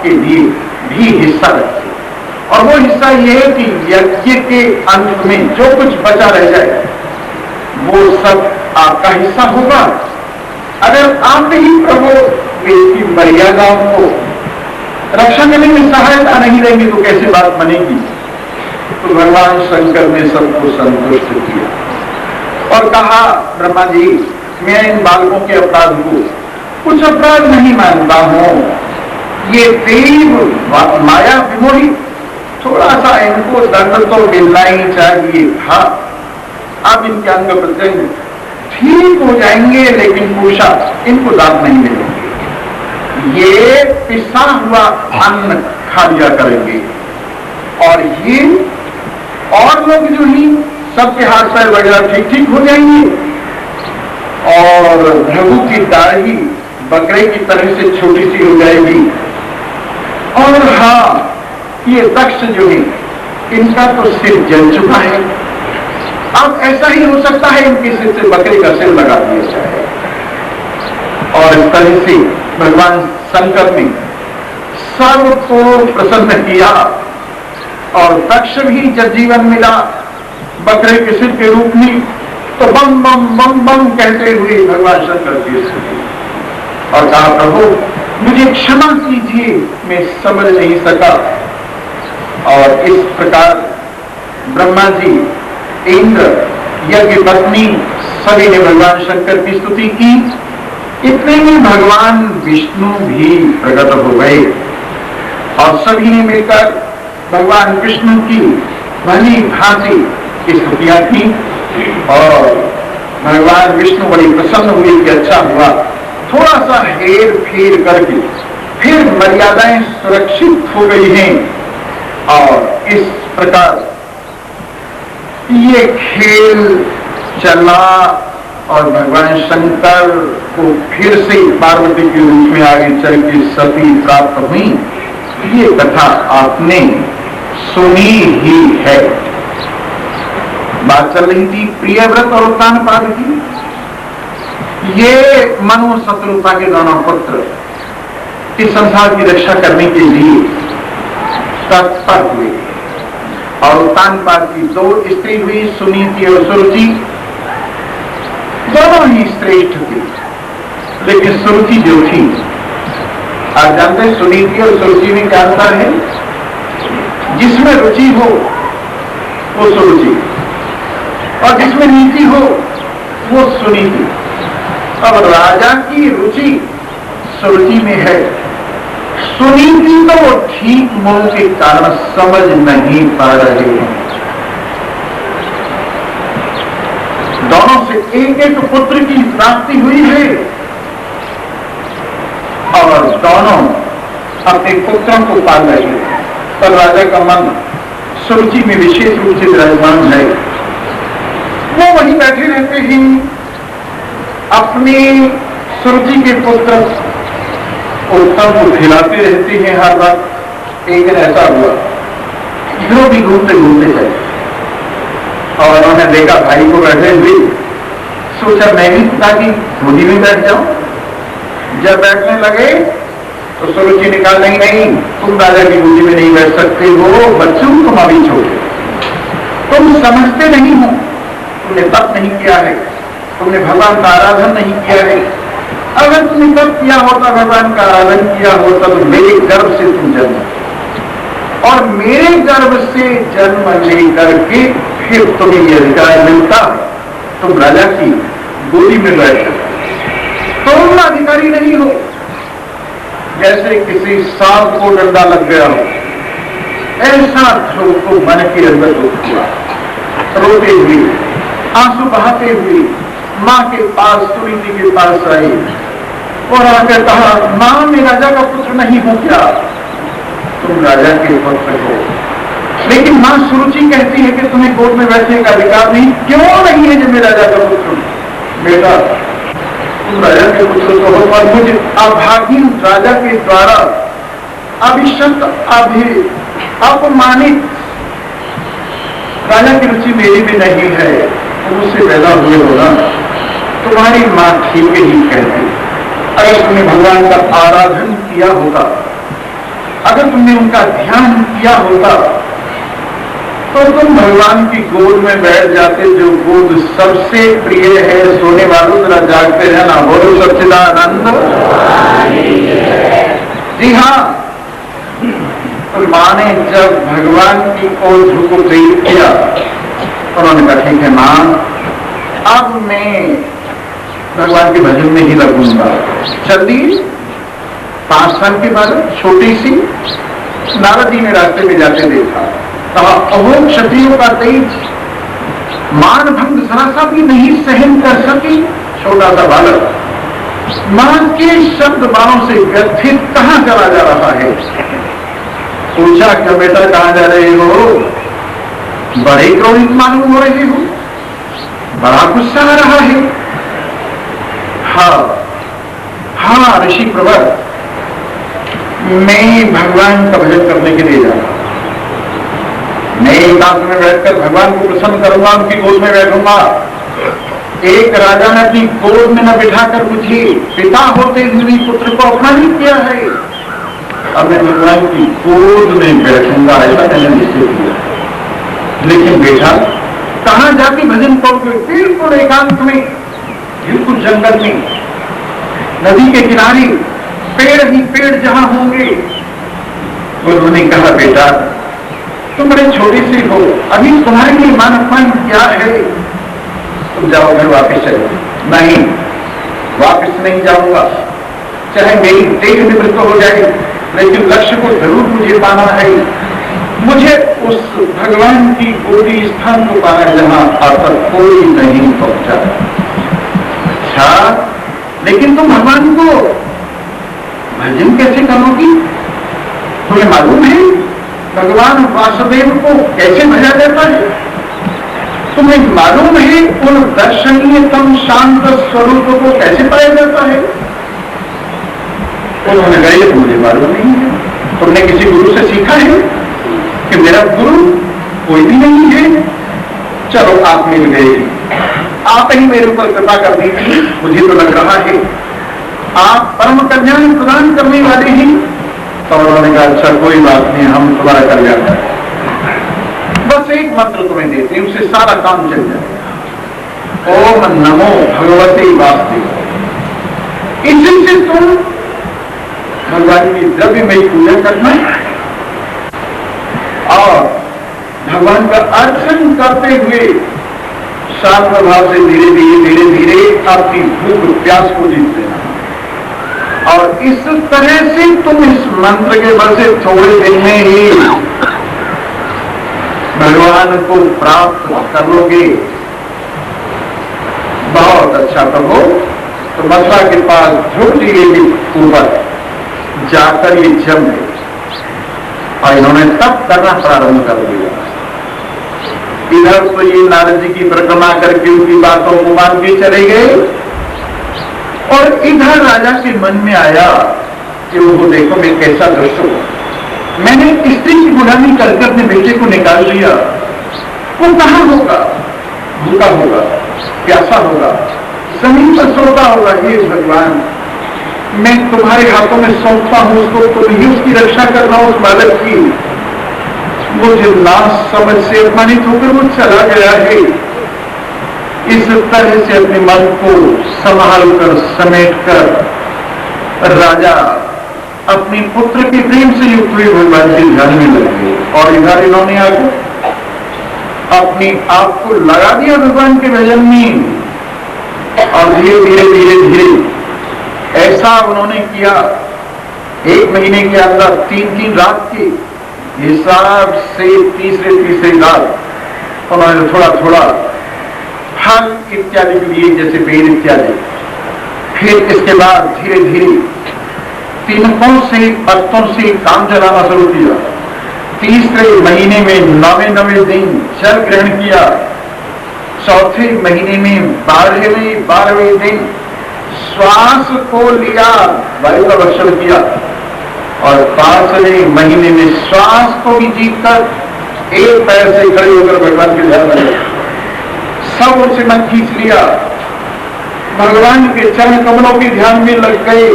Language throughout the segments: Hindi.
के लिए भी हिस्सा रखे। और वो हिस्सा ये है कि यज्ञ के अंत में जो कुछ बचा रह जाए वो सब आपका हिस्सा होगा। अगर आप ही प्रभु इसकी मर्यादाओं को रक्षा करने में सहायता नहीं देंगे तो कैसे बात बनेगी। तो भगवान शंकर ने सबको संतुष्ट किया और कहा, ब्रह्मा जी, मैं इन बालकों के अपराध को कुछ अपराध नहीं मानता हूं। ये देव माया विमोही, थोड़ा सा इनको दंड तो मिलना ही चाहिए था। अब इनके अंग प्रत्यंग ठीक हो जाएंगे, लेकिन पूछा इनको दांत नहीं मिलेंगे। ये पिसा हुआ अन्न खा लिया करेंगे और ये और लोग जो ही सबके हाथ पैर वगैरह ठीक ठीक हो जाएंगे और भृगु की दाढ़ी बकरे की तरह से छोटी सी हो जाएगी। और हाँ, ये दक्ष जो है इनका तो सिर जल चुका है। अब ऐसा ही हो सकता है इनके सिर से बकरे का सिर लगा दिया जाए। और इस तरह से भगवान शंकर ने सबको प्रसन्न किया और दक्ष भी जब जीवन मिला बकरे के सिर के रूप में, तो बम बम बम बम कहते हुए भगवान शंकर की स्तुति और कहा, प्रभु मुझे क्षमा कीजिए, मैं समझ नहीं सका। और इस प्रकार ब्रह्मा जी, इंद्र, यज्ञ पत्नी सभी ने भगवान शंकर की स्तुति की। इतने में भगवान विष्णु भी प्रकट हो गए और सभी ने मिलकर भगवान विष्णु की भली भांति स्तुतियां की। और भगवान विष्णु बड़ी प्रसन्न हुए कि अच्छा हुआ, थोड़ा सा हेर फेर करके फिर मर्यादाएं सुरक्षित हो गई हैं। और इस प्रकार ये खेल चला और भगवान शंकर को फिर से पार्वती के रूप में आगे चल के सती प्राप्त हुई। ये कथा आपने सुनी ही है। बात चल रही थी प्रियव्रत और उत्तानपाद की। ये मनु शत्रुता के दोनों पुत्र इस संसार की रक्षा करने के लिए तत्पर हुए और उत्तानपाद की दो स्त्री हुई, सुनीति और सुरुचि। दोनों ही श्रेष्ठ थी, लेकिन सुरुचि जो थी, आप जानते हैं सुनीति और सुरुचि में क्या अंतर है? जिसमें रुचि हो वो सुरुचि और जिसमें नीति हो वो सुनीति। अब राजा की रुचि सुरुचि में है, सुनीति तो वो ठीक मोह के कारण समझ नहीं पा रहे हैं। दोनों से एक एक पुत्र की प्राप्ति हुई है और दोनों अपने पुत्रों को पाल रहे हैं। पर राजा का मन सुरुचि में विशेष रूप से विराजमान है। वो वहीं बैठे रहते हैं, अपने सुरुचि के पुत्र उत्तम को खिलाते रहते हैं हर बार। एक दिन ऐसा हुआ, इधरों भी घूमते घूमते गए और उन्होंने देखा भाई को बैठे हुए, सोचा मैं भी पिता की गोदी में बैठ जाऊं। जब बैठने लगे तो सुरुचि ने कहा, नहीं नहीं, तुम राजा की गोदी में नहीं बैठ सकते हो, बच्चों तुम अभी छोटे, तुम समझते नहीं हो, तुमने तप नहीं किया है, तुमने भगवान का आराधन नहीं किया है। अगर तुमने तप किया होता, भगवान का आराधन किया होता, तो मेरे गर्भ से तुम जन्म और मेरे गर्भ से जन्म लेकर के फिर तुम्हें यह अधिकार मिलता, तुम राजा की गोदी में बैठ, तुम अधिकारी नहीं हो। जैसे किसी सांप को डंडा लग गया हो, ऐसा ध्रुव को मन के अंदर हुआ। रोते हुए, आंसू बहाते हुए मां के पास, सुनीति के पास आई और आकर कहा, मां मैं राजा का पुत्र नहीं हूं क्या? तुम राजा के पुत्र हो, लेकिन मां सुरुचि कहती है कि तुम्हें गोद में बैठने का अधिकार नहीं। क्यों नहीं है जब मैं राजा का पुत्र हूं? बेटा तुम राजा के पुत्र तो हो, और मुझे अभागीन राजा के द्वारा अभिशप्त, अपमानित राजा की रुचि मेरी भी नहीं है। तुम उससे पैदा हुए हो ना, तुम्हारी मां ठीक ही कहती। अगर तुमने भगवान का आराधन किया होता, अगर तुमने उनका ध्यान किया होता तो तुम भगवान की गोद में बैठ जाते, जो गोद सबसे प्रिय है। सोने वालों जरा जागते रहना, बोलो सच्चिदानंद। जी हाँ, तो माँ ने जब भगवान की ओर झुको प्रेरित किया, उन्होंने कहा ठीक है माँ, अब मैं भगवान के भजन में ही लगूंगा। चली 5 साल के बाद छोटी सी, नारद जी ने रास्ते में जाते देखा, कहा अहो क्षत्रियों का तेज, मान भंग जरा सा भी नहीं सहन कर सकी। छोटा सा बालक मां के शब्द बाणों से व्यथित कहां चला जा रहा है। पूछा क्या बेटा कहां जा रहे हो? बड़े क्रोधित मालूम हो रहे हो, बड़ा गुस्सा आ रहा है। हाँ ऋषि प्रवर, मैं भगवान का भजन करने के लिए जा रहा हूं। मैं एकांत में बैठकर भगवान को प्रसन्न करूंगा, उनकी गोद में बैठूंगा। एक राजा ने अपनी गोद में न बिठाकर मुझे पिता होते हुए पुत्र को अपमानित किया है, अब मैं भगवान की गोद में बैठूंगा, ऐसा मैंने निश्चय किया। लेकिन बेटा कहां जाके भजन करोगे? बिल्कुल एकांत में, बिल्कुल जंगल में, नदी के किनारे, पेड़ ही पेड़ जहां होंगे। उन्होंने कहा बेटा तुम बड़े छोटे से हो, अभी तुम्हारे लिए मान अपमान क्या है? तुम जाओ, घर वापस चलो। नहीं, वापस नहीं जाऊंगा, चाहे मेरी देह निवृत्त हो जाए, लेकिन लक्ष्य को जरूर मुझे पाना है। मुझे उस भगवान की गोदी स्थान को पाना है जहां आकर कोई नहीं पहुंचा। अच्छा, लेकिन तुम भगवान को भजन कैसे करोगी? तुम्हें मालूम है भगवान वासुदेव को कैसे भजा जाता है? तुम्हें मालूम है उन दर्शनीयतम शांत स्वरूप को कैसे पाया जाता है? उन्होंने कहा ये मुझे मालूम नहीं है। तुमने किसी गुरु से सीखा है? कि मेरा गुरु कोई भी नहीं है। चलो आप मिल गए, आप ही मेरे ऊपर कृपा कर दीजिए। मुझे तो लग रहा है आप परम कल्याण प्रदान करने वाले हैं। तो उन्होंने कहा अच्छा कोई बात नहीं, हम तुम्हारा कल्याण करें। बस एक मंत्र तुम्हें देते हैं, उससे सारा काम चल जाएगा। ओम नमो भगवते वासुदेव। इसी से तुम भगवान की द्रव्य में पूजा करना और भगवान का अर्चन करते हुए शांत भाव से धीरे धीरे आपकी भूख प्यास को जीत लेना। और इस तरह से तुम इस मंत्र के बल से थोड़े दिन में ही भगवान को प्राप्त कर लोगे। बहुत अच्छा प्रभु। तो मथुरा के पास झुक के ऊपर जाकर ये जम गए और इन्होंने तप करना प्रारंभ कर दिया। इधर तो ये नारद जी की परिक्रमा करके उनकी बातों को मान के चले गए और इधर राजा के मन में आया कि वो देखो मैं कैसा दृश्य हूं। मैंने स्त्री की गुलामी करके अपने बेटे को निकाल दिया। वो कहां होगा? भूखा होगा, प्यासा होगा, जमीन पर सोता होगा। हे भगवान, मैं तुम्हारे हाथों में सौंपता हूं उसको, तुम ही उसकी रक्षा करना उस बालक की। मुझे ना समझ से अपमानित होकर वो चला गया है। इस तरह से अपने मन को संभाल कर समेट कर राजा अपने पुत्र के प्रेम से युक्त हुए भगवान के ध्यान में लग गए। और इधर इन्होंने आकर अपने आप को लगा दिया भगवान के भजन में और धीरे ऐसा उन्होंने किया। 1 महीने के अंदर 3 रात के हिसाब से तीसरी रात उन्होंने थोड़ा फल इत्यादि के लिए जैसे बेर इत्यादि। फिर इसके बाद धीरे तिनकों से पत्तों से काम चलाना शुरू किया। तीसरे महीने में 9वें दिन जल ग्रहण किया। चौथे महीने में 12वें दिन श्वास को लिया, वायु का भक्षण किया। और 5वें महीने में श्वास को भी जीतकर एक पैर से खड़े होकर भगवान के ध्यान में सब उनसे मन खींच लिया। भगवान के चरण कमलों के ध्यान में लग गए।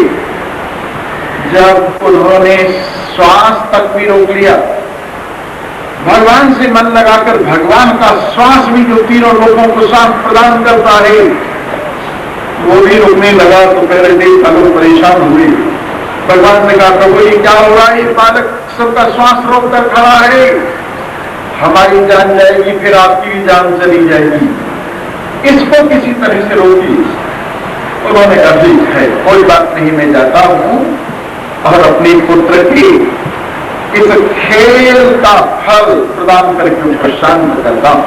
जब उन्होंने श्वास तक भी रोक लिया। भगवान से मन लगाकर भगवान का श्वास भी जो तीनों लोगों को श्वास प्रदान करता है वो भी रुकने लगा। तो पहले देख लोग परेशान हुए, भगवान ने कहा प्रभु ये क्या हो रहा है, ये बालक सबका श्वास रोक कर खड़ा है, हमारी जान जाएगी फिर आपकी भी जान चली जाएगी, इसको किसी तरह से रोकिए। उन्होंने कहा ठीक है कोई बात नहीं, मैं जाता हूं और अपने पुत्र के इस खेल का फल प्रदान करके उनको शांत करता हूं।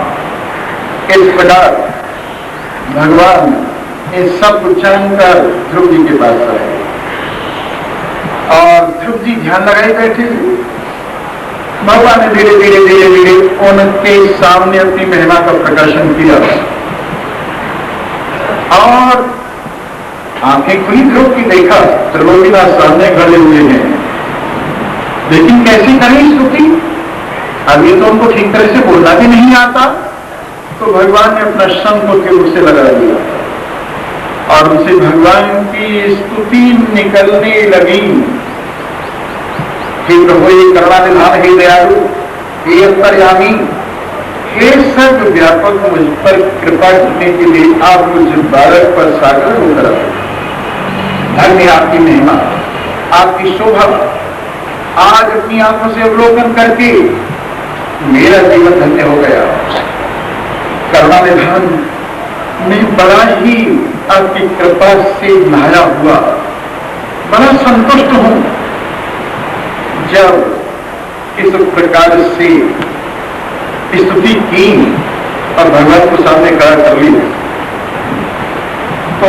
इस प्रकार भगवान इन सब कुछ जानकर ध्रुव जी के पास आए और ध्रुव जी ध्यान लगाए बैठे। भगवान ने धीरे धीरे धीरे धीरे उनके सामने अपनी महिमा का प्रकाशन किया और आंखें खुली ध्रुव की, देखा त्रिलोकीनाथ सामने खड़े हुए हैं, लेकिन कैसे करें स्तुति, अब ये तो उनको ठीक तरह से बोलना भी नहीं आता। तो भगवान ने अपना शंख उनके मुख से लगा दिया और उनसे भगवान की स्तुति निकलने लगी। हे प्रभु, ये करुणानिधान, हे दयालु, हे अंतर्यामी, हे सर्व व्यापक, मुझ पर कृपा करने के लिए आप मुझ बालक पर सागर होकर धन्य आपकी महिमा, आपकी शोभा। आज अपनी आंखों से अवलोकन करके मेरा जीवन धन्य हो गया। करुणानिधान मैं बड़ा ही आपकी कृपा से नहाया हुआ, बड़ा संतुष्ट हूं। जब इस प्रकार से स्तुति की और भगवान को सामने खड़ा कर ली तो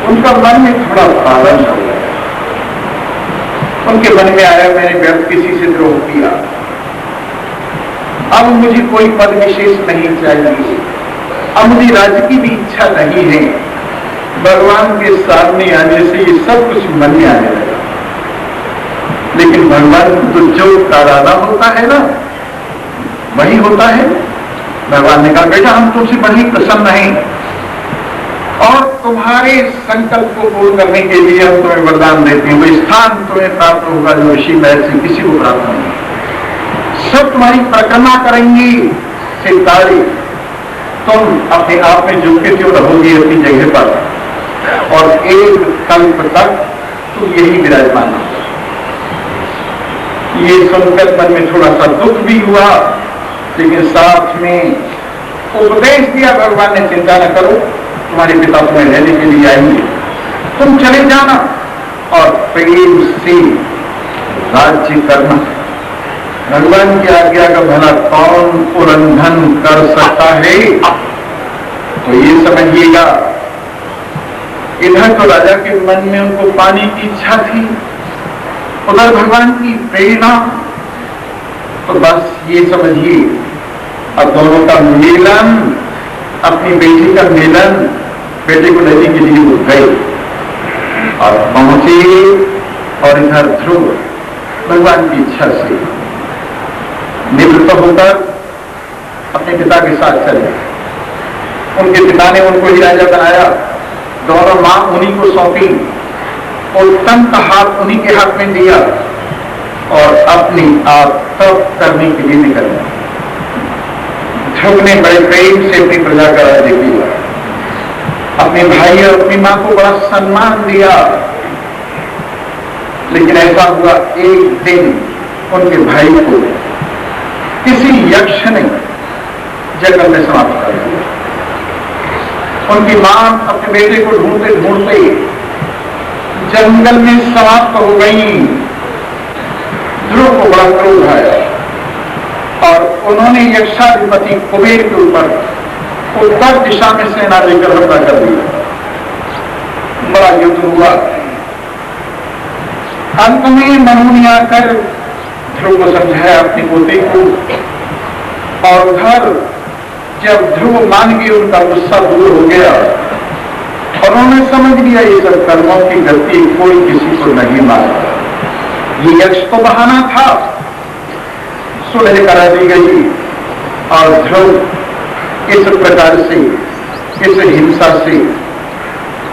उनका मन में थोड़ा पालन हो गया। उनके मन में आया मैंने व्यर्थ किसी से द्रोह किया, अब मुझे कोई पद विशेष नहीं चाहिए, अब मुझे राज्य की भी इच्छा नहीं है। भगवान के सामने आने से ये सब कुछ मन में आने लगा। लेकिन भगवान तो जो कराना होता है ना वही होता है। भगवान ने कहा बेटा हम तुमसे बड़ी प्रसन्न हैं और तुम्हारे संकल्प को पूर्ण करने के लिए हम तुम्हें वरदान देते हैं। वो स्थान तुम्हें प्राप्त होगा जो ऋषि महर्षि किसी को प्राप्त नहीं। सब तुम्हारी परिक्रमा करेंगी सितारे, तुम अपने आप में झुके क्यों रहोगी अपनी जगह पर और एक कल्प तक तुम यही विराजमान हो। ये सुनकर मन में थोड़ा सा दुख भी हुआ, लेकिन साथ में उपदेश दिया भगवान ने चिंता न करो, तुम्हारे पिता तुम्हें रहने के लिए आएंगे, तुम चले जाना और प्रेम से राज्य करना। भगवान की आज्ञा का भला कौन उल्लंघन कर सकता है? तो ये समझिएगा, इधर तो राजा के मन में उनको पाने की इच्छा थी, उधर भगवान की प्रेरणा। तो बस ये समझिए अब दोनों का मिलन, अपनी बेटी का मिलन, बेटे को लेने के लिए वो गए और पहुंचे और इधर ध्रुव भगवान की इच्छा से निवृत्त होकर अपने पिता के साथ चले। उनके पिता ने उनको ही राजा बनाया, दोनों मां उन्हीं को सौंपी और तन का हाथ उन्हीं के हाथ में दिया और अपनी आप तप करने के लिए निकल गए। ध्रुव ने बड़े प्रेम से अपनी प्रजा का राज्य किया, अपने भाई और अपनी मां को बड़ा सम्मान दिया। लेकिन ऐसा हुआ एक दिन उनके भाई को किसी यक्ष ने जंगल में समाप्त कर दिया। उनकी मां अपने बेटे को ढूंढते ढूंढते जंगल में समाप्त हो गई। ध्रुव को बड़ा क्रोध आया और उन्होंने यक्षाधिपति कुबेर के ऊपर उत्तर दिशा में सेना लेकर हमला कर दिया। बड़ा युद्ध हुआ। अंत में मनु ने आकर ध्रुव को समझाया अपने पोते को, और उधर जब ध्रुव मान गए उनका गुस्सा दूर हो गया और उन्होंने समझ लिया ये सब कर्मों की गति कोई किसी को नहीं मारता, ये यक्ष तो बहाना था। सुलह करा दी गई और ध्रुव इस प्रकार से इस हिंसा से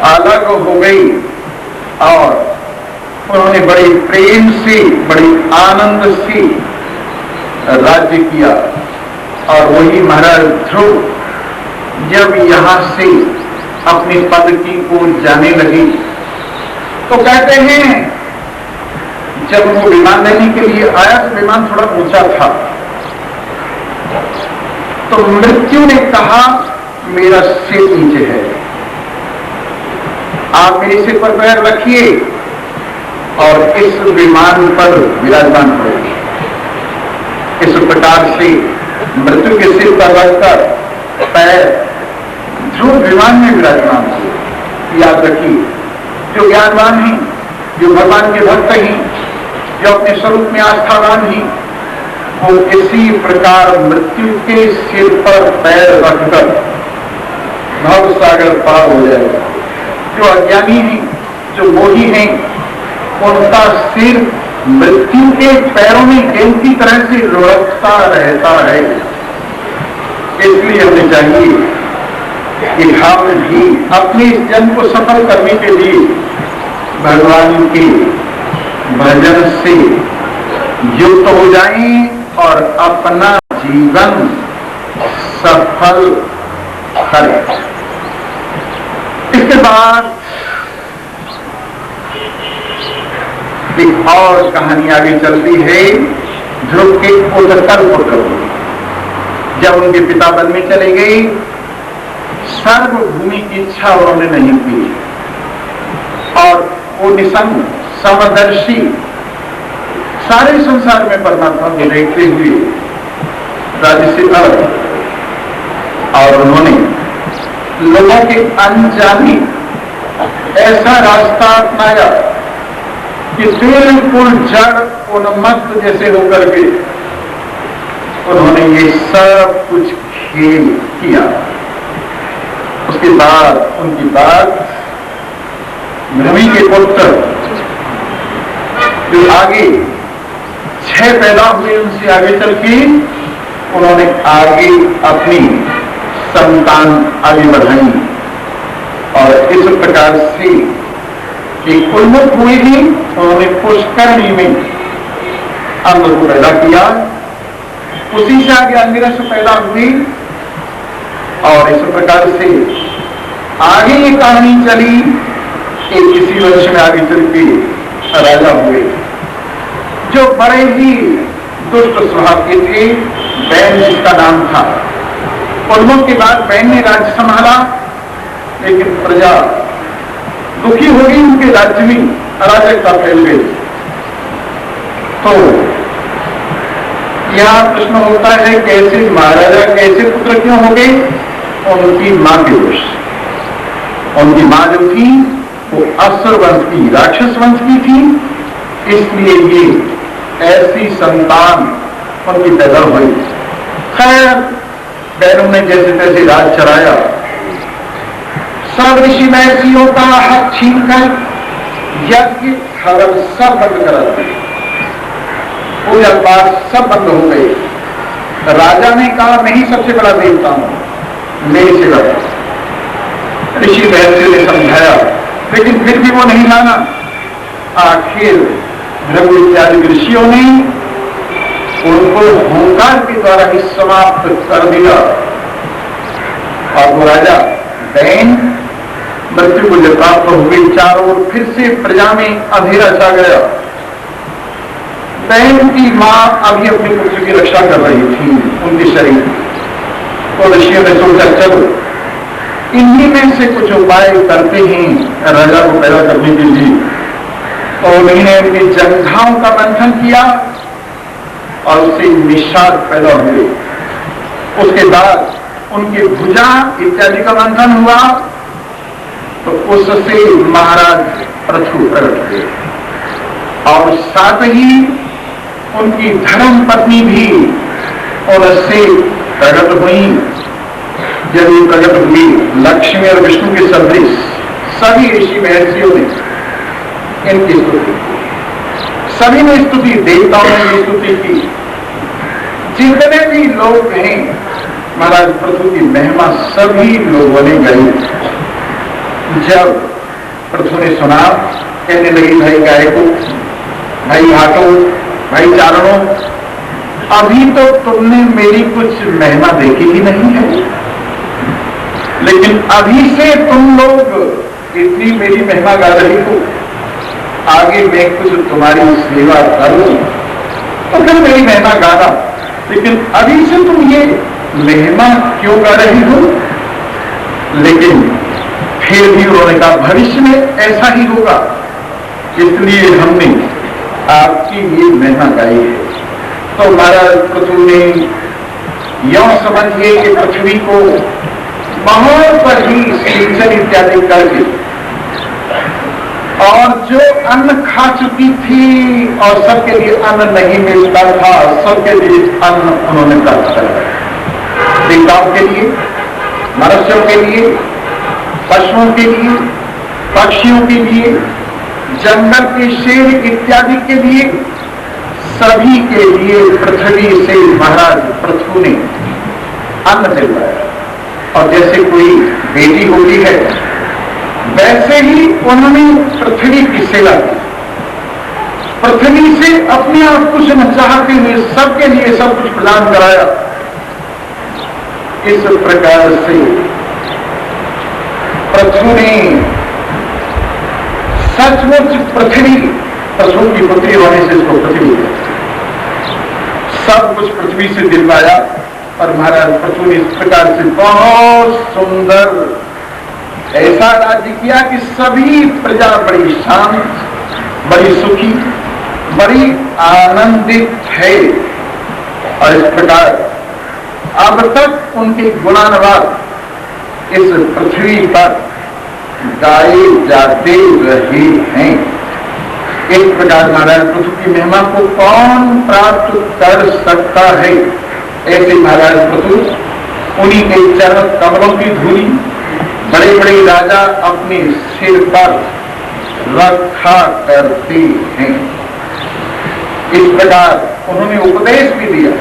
अलग हो गई और उन्होंने बड़े प्रेम से, बड़े आनंद से राज्य किया। और वही महाराज ध्रुव जब यहां से अपने पद की ओर जाने लगे तो कहते हैं जब वो विमान लेने के लिए आया तो विमान थोड़ा ऊंचा था, तो मृत्यु ने कहा मेरा सिर नीचे है, आप मेरे सिर पर पैर रखिए और इस विमान पर विराजमान करेंगे। इस प्रकार से मृत्यु के सिर पर रखकर पैर ध्रुव विमान में विराजमान हुए। याद रखिए, जो ज्ञानवान हैं, जो भगवान के भक्त हैं, जो अपने स्वरूप में आस्थावान हैं, वो इसी प्रकार मृत्यु के सिर पर पैर रखकर भव सागर पार हो जाएगा। जो अज्ञानी हैं, जो मोही हैं, उनका सिर मृत्यु के पैरों में गिनती तरह से लुढ़कता रहता है। इसलिए हमें चाहिए कि हम भी अपने इस जन्म को सफल करने के लिए भगवान के भजन से युक्त हो जाएं और अपना जीवन सफल करें। इसके बाद एक और कहानी आगे चलती है ध्रुव के उत्तर पुत्र। जब उनके पिता वन में चले गए, सर्वभूमि की इच्छा उन्होंने नहीं की और वो निसंग समदर्शी सारे संसार में परमात्मा को देखते हुए राज्य से अलग, और उन्होंने लोगों के अनजाने ऐसा रास्ता अपनाया कि बिल्कुल जड़ उन्मत्त जैसे होकर के उन्होंने ये सब कुछ खेल किया। उसके बाद उनकी बात भूमि के पुत्र जो आगे 6 पैदा हुए, उनसे आगे चल के उन्होंने आगे अपनी संतान आगे बढ़ाई और इस प्रकार से एक उन्मुख हुए ही उन्होंने पुष्करणी में अंग को पैदा किया। उसी से आगे अंगिरस पैदा हुई और इस प्रकार से आगे ये कहानी चली। एक किसी वंश में आगे चल के राजा हुए जो बड़े ही दुष्ट स्वभाव के थे। बैन जिसका नाम था, उन्मुख के बाद बैन ने राज्य संभाला, लेकिन प्रजा दुखी हो गई, उनके राज्य में अराजकता फैल गई। तो यह प्रश्न होता है कैसे महाराजा कैसे पुत्र क्यों हो गए? उनकी मां के दोष। उनकी मां जो थी वो असुर वंश की, राक्षस वंश की थी, इसलिए ये ऐसी संतान उनकी पैदा हुई। खैर बैरों ने जैसे तैसे राज चलाया, सब ऋषि महर्षियों का हक छीनकर यज्ञ हवन सब बंद करा दिए, पूजा पाठ सब बंद हो गए। राजा ने कहा मैं ही सबसे बड़ा देवता हूं, मेरे से बड़ा। ऋषि महर्षि ने समझाया, लेकिन फिर भी वो नहीं माना। आखिर भृगु इत्यादि ऋषियों ने उनको हुंकार के द्वारा ही समाप्त कर दिया और वो राजा बैन मृत्यु को जब प्राप्त हो गई, चारों ओर फिर से प्रजा में अंधेरा छा गया। बैन की मां अभी अपने पुत्र की रक्षा कर रही थी, उनके शरीर। तो ऋषियों ने सोचा चलो इन्हीं में से कुछ उपाय करते हैं राजा को पैदा करने के लिए। तो उन्होंने उनके जंघाओं का मंथन किया और उससे निषाद पैदा हुए। उसके बाद उनके भुजा इत्यादि का मंथन हुआ तो उससे महाराज पृथु प्रकट हुए और साथ ही उनकी धर्म पत्नी भी उनसे प्रकट हुई। जब ये प्रकट हुई लक्ष्मी और विष्णु के सदृश, सभी ऋषि महर्षियों ने इनकी स्तुति की, सभी ने स्तुति, देवताओं ने भी स्तुति की। जितने भी लोग हैं महाराज पृथु की महिमा सभी लोगों ने गाई। जब पृथु ने सुना कहने लगी, भाई गायकों, भाई हाटों, भाई चारणों, अभी तो तुमने मेरी कुछ महिमा देखी ही नहीं है, लेकिन अभी से तुम लोग इतनी मेरी महिमा गा रही हो, आगे मैं कुछ तुम्हारी सेवा करूं तो फिर मेरी महिमा गाना, लेकिन अभी से तुम ये महिमा क्यों गा रही हो? लेकिन फिर भी उन्होंने कहा भविष्य में ऐसा ही होगा, इसलिए हमने आपकी ये महिमा गाई है। तो महाराज पृथु ने यौ समझिए कि पृथ्वी को बहुत पर ही सिंचन इत्यादि करके और जो अन्न खा चुकी थी और सबके लिए अन्न नहीं मिलता था, सबके लिए अन्न उन्होंने प्राप्त कराया। देवताओं के लिए, मनुष्यों के लिए, पशुओं के लिए, पक्षियों के लिए, जंगल के शेर इत्यादि के लिए, सभी के लिए पृथ्वी से महाराज पृथु ने अन्न दिलवाया। और जैसे कोई बेटी होती है वैसे ही उन्होंने पृथ्वी की सेवा की। पृथ्वी से अपने आप कुछ न चाहते हुए सबके लिए सब कुछ प्रदान कराया। इस प्रकार से पृथु ने सचमुच पृथ्वी, पशु की पुत्री होने से इसको पृथ्वी सब कुछ पृथ्वी से दिलवाया। और महाराज पृथु ने इस प्रकार से बहुत सुंदर ऐसा राज्य किया कि सभी प्रजा बड़ी शांत, बड़ी सुखी, बड़ी आनंदित है। और इस प्रकार अब तक उनके गुणानुवाद इस पृथ्वी पर गाए जाते रहे हैं। इस प्रकार महाराज पृथु की महिमा को कौन प्राप्त कर सकता है? ऐसे महाराज पृथु उन्हीं के चरण कमलों की धूली बड़े बड़े राजा अपने सिर पर रखा करते हैं। इस प्रकार उन्होंने उपदेश भी दिया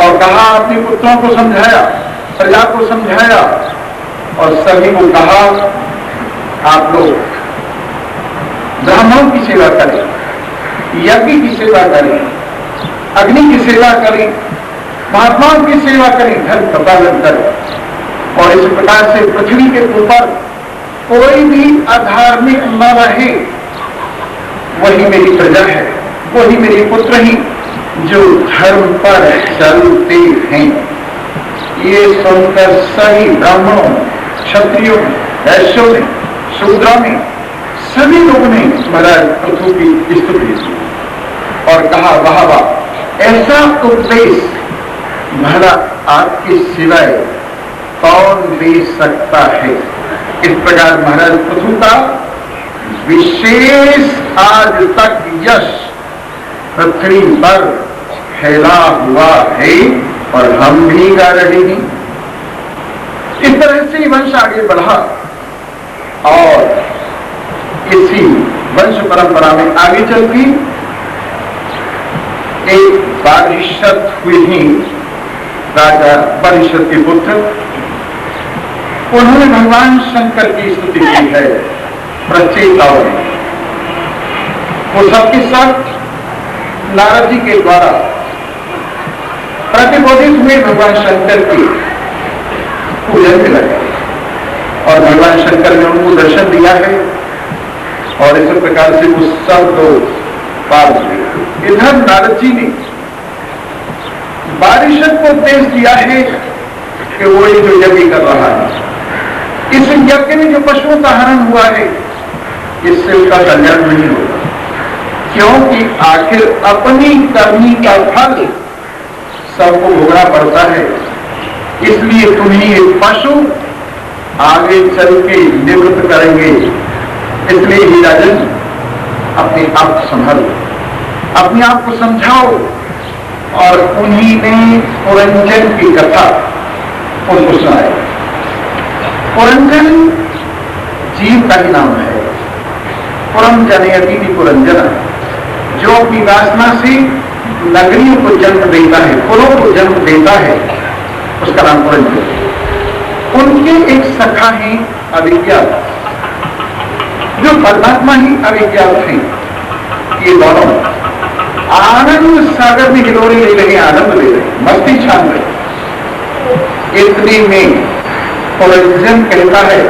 और कहा, अपने पुत्रों को समझाया, प्रजा को समझाया और सभी को कहा, आप लोग ब्राह्मणों की सेवा करें, यज्ञ की सेवा करें, अग्नि की सेवा करें, महात्माओं की सेवा करें, धर्म का पालन करें। और इस प्रकार से पृथ्वी के ऊपर कोई भी अधार्मिक न रहे। वही मेरी प्रजा है, वही मेरे पुत्र ही जो धर्म पर चलते हैं। ये सुनकर सभी ब्राह्मणों, क्षत्रियों, वैश्यों ने, शूद्रों ने, सभी लोगों ने महाराज पृथु की स्तुति की और कहा, वाह वाह, ऐसा उपदेश महाराज आपके सिवाय कौन दे सकता है? इस प्रकार महाराज पृथु का विशेष आज तक यश पृथ्वी पर फैला हुआ है और हम भी गा रहे हैं। इस तरह से वंश आगे बढ़ा और इसी वंश परंपरा में आगे चलती एक बारिशत हुए ही राजा बारिशत के पुत्र, उन्होंने भगवान शंकर की स्तुति की है प्रचेताओं ने। वो सबके सब नारद जी के द्वारा प्रतिबोधित हुए भगवान शंकर की पूजन में लगे और भगवान शंकर ने उनको दर्शन दिया है और इस प्रकार से वो सब लोग पार हुए। इधर नारद जी ने बारिशत को उपदेश दिया है कि वो ये जो यज्ञ कर रहा है, इस यज्ञ में जो पशुओं का हरण हुआ है, इससे उसका कल्याण नहीं होगा, क्योंकि आखिर अपनी करनी का फल सबको भोगना पड़ता है। इसलिए तुम्हें ये पशु आगे चल के निवृत्त करेंगे। इसलिए ही राजन, अपने आप को संभालो, अपने आप को समझाओ। और उन्हीं ने पुरंजन की कथा उनको सुनाई। पुरंजन जीव का ही नाम है। पुरम जनयति पुरंजना, जो अपनी वासना से नगरियों को जन्म देता है, कुलों को जन्म देता है, उसका नाम पुरंजन। उनके एक सखा हैं अविद्या, जो परमात्मा ही अविज्ञात है। ये दोनों आनंद सागर में हिलोरे ले रहे, आनंद ले रहे, मस्ती छान रहे। इतने में पुरंजन कहता है,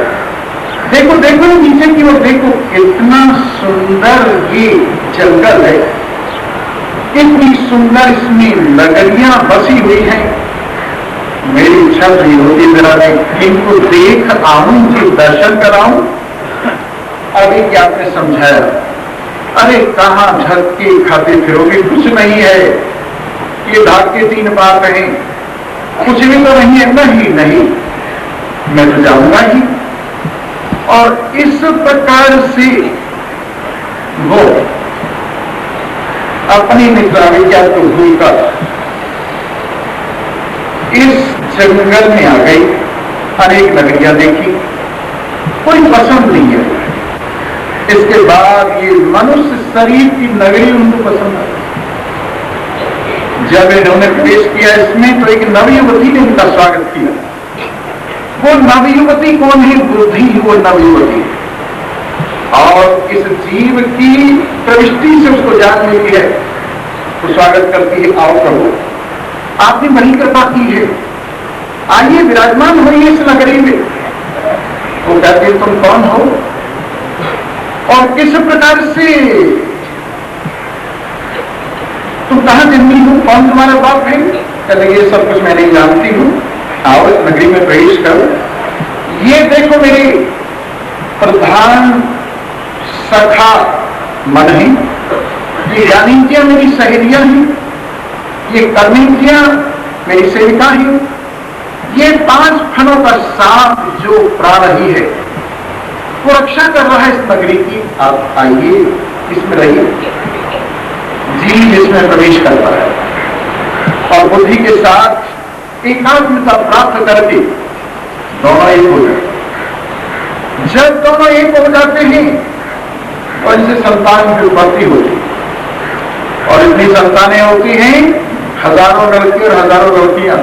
देखो देखो नीचे की ओर देखो, कितना सुंदर ये जंगल है, कितनी सुंदर इसमें नगरियां बसी हुई हैं। मेरी इच्छा नहीं होती मेरा मैं इनको देख आऊं, इनके दर्शन कराऊं। अभी क्या आपने समझाया, अरे कहां झटके खाते फिरोगे, कुछ नहीं है, ये भाग के 3 बार रहे, कुछ भी तो नहीं है। नहीं, मैं तो जाऊंगा ही। और इस प्रकार से वो अपनी निद्राविज्ञा को भूलकर इस जंगल में आ गई। अनेक नगरियां देखी, कोई पसंद नहीं है। इसके बाद ये मनुष्य शरीर की नगरी उनको पसंद आई। जब इन्होंने प्रवेश किया इसमें, तो एक नवयुवती ने उनका स्वागत किया। वो नवयुवती कौन है? बुद्धि ही वो नवयुवती है। और इस जीव की प्रविष्टि से उसको जान मिली है, वो स्वागत करती है, आओ प्रभु आपने बड़ी कृपा की है, आइए विराजमान होइए इस नगरी में। वो कहते तुम कौन हो और किस प्रकार से, तुम कहां जन्मी हो, कौन तुम्हारा बाप है? कहते ये सब कुछ मैं नहीं जानती हूं, आओ इस नगरी में प्रवेश करो। ये देखो मेरे प्रधान सखा मन है, ये ज्ञानीजियां मेरी सहेलियां हैं, ये कर्मीजियां मेरी सेविका हैं, ये 5 फनों का सांप जो प्राणही है वो रक्षा कर रहा है इस नगरी की। आप आइए इसमें रहिए। जीव इसमें प्रवेश करता है और बुद्धि के साथ एकात्मता प्राप्त करके दोनों एक हो जाते। जब दोनों एक हो जाते हैं और इनसे संतान की उत्पत्ति होती, और इतनी संतानें होती हैं, हजारों लड़के और हजारों लड़कियां,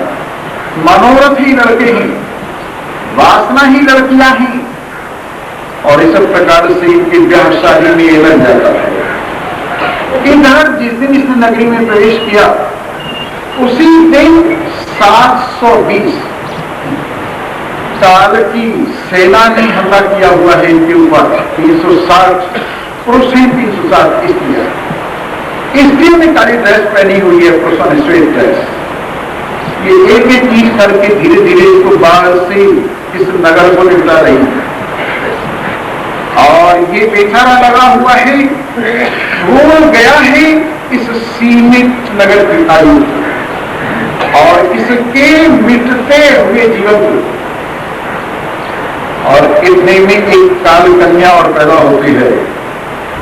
मनोरथ ही लड़के हैं, वासना ही लड़कियां हैं, और इस प्रकार से इनकी ब्याह शादी में ये लग जाता है। इधर जिस दिन इस नगरी में प्रवेश किया उसी दिन 720 साल की सेना ने हमला किया हुआ है इनके ऊपर। 360 पुरुष हैं, 360 स्त्रियां। स्त्रियों ने काली ड्रेस पहनी हुई है, पुरुषों ने श्वेत ड्रेस। ये एक एक चीज करके धीरे धीरे इसको बाहर से इस नगर को निपटा रही है। और ये बेचारा लगा हुआ है, वो गया है इस सीमित नगर की आयु और इसके मिटते हुए जीवन को। और इतने में एक काल कन्या और पैदा होती है,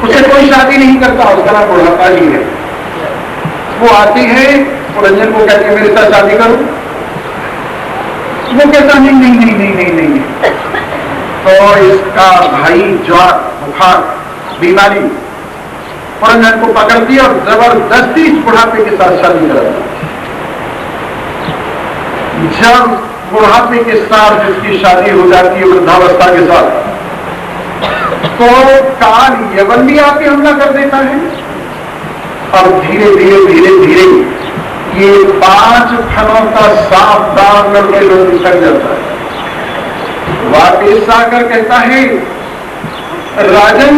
उसे कोई शादी नहीं करता, उसका नाम बुढ़ापा ही है। वो आती है, पुरंजन को कहते मेरे साथ शादी करो। वो कहता नहीं नहीं नहीं नहीं नहीं नहीं, नहीं। तो इसका भाई ज्वार, बुखार, बीमारी पुरंजन को पकड़ती और जबरदस्ती इस बुढ़ापे के साथ शादी करती। जब बुढ़ापे के साथ जिसकी शादी हो जाती है वृद्धावस्था के साथ, तो काल यवन भी आके हमला कर देता है और धीरे धीरे धीरे धीरे ये 5 फनों का सांप दाम करके लोग निकल जाता है। वापिस आकर कहता है राजन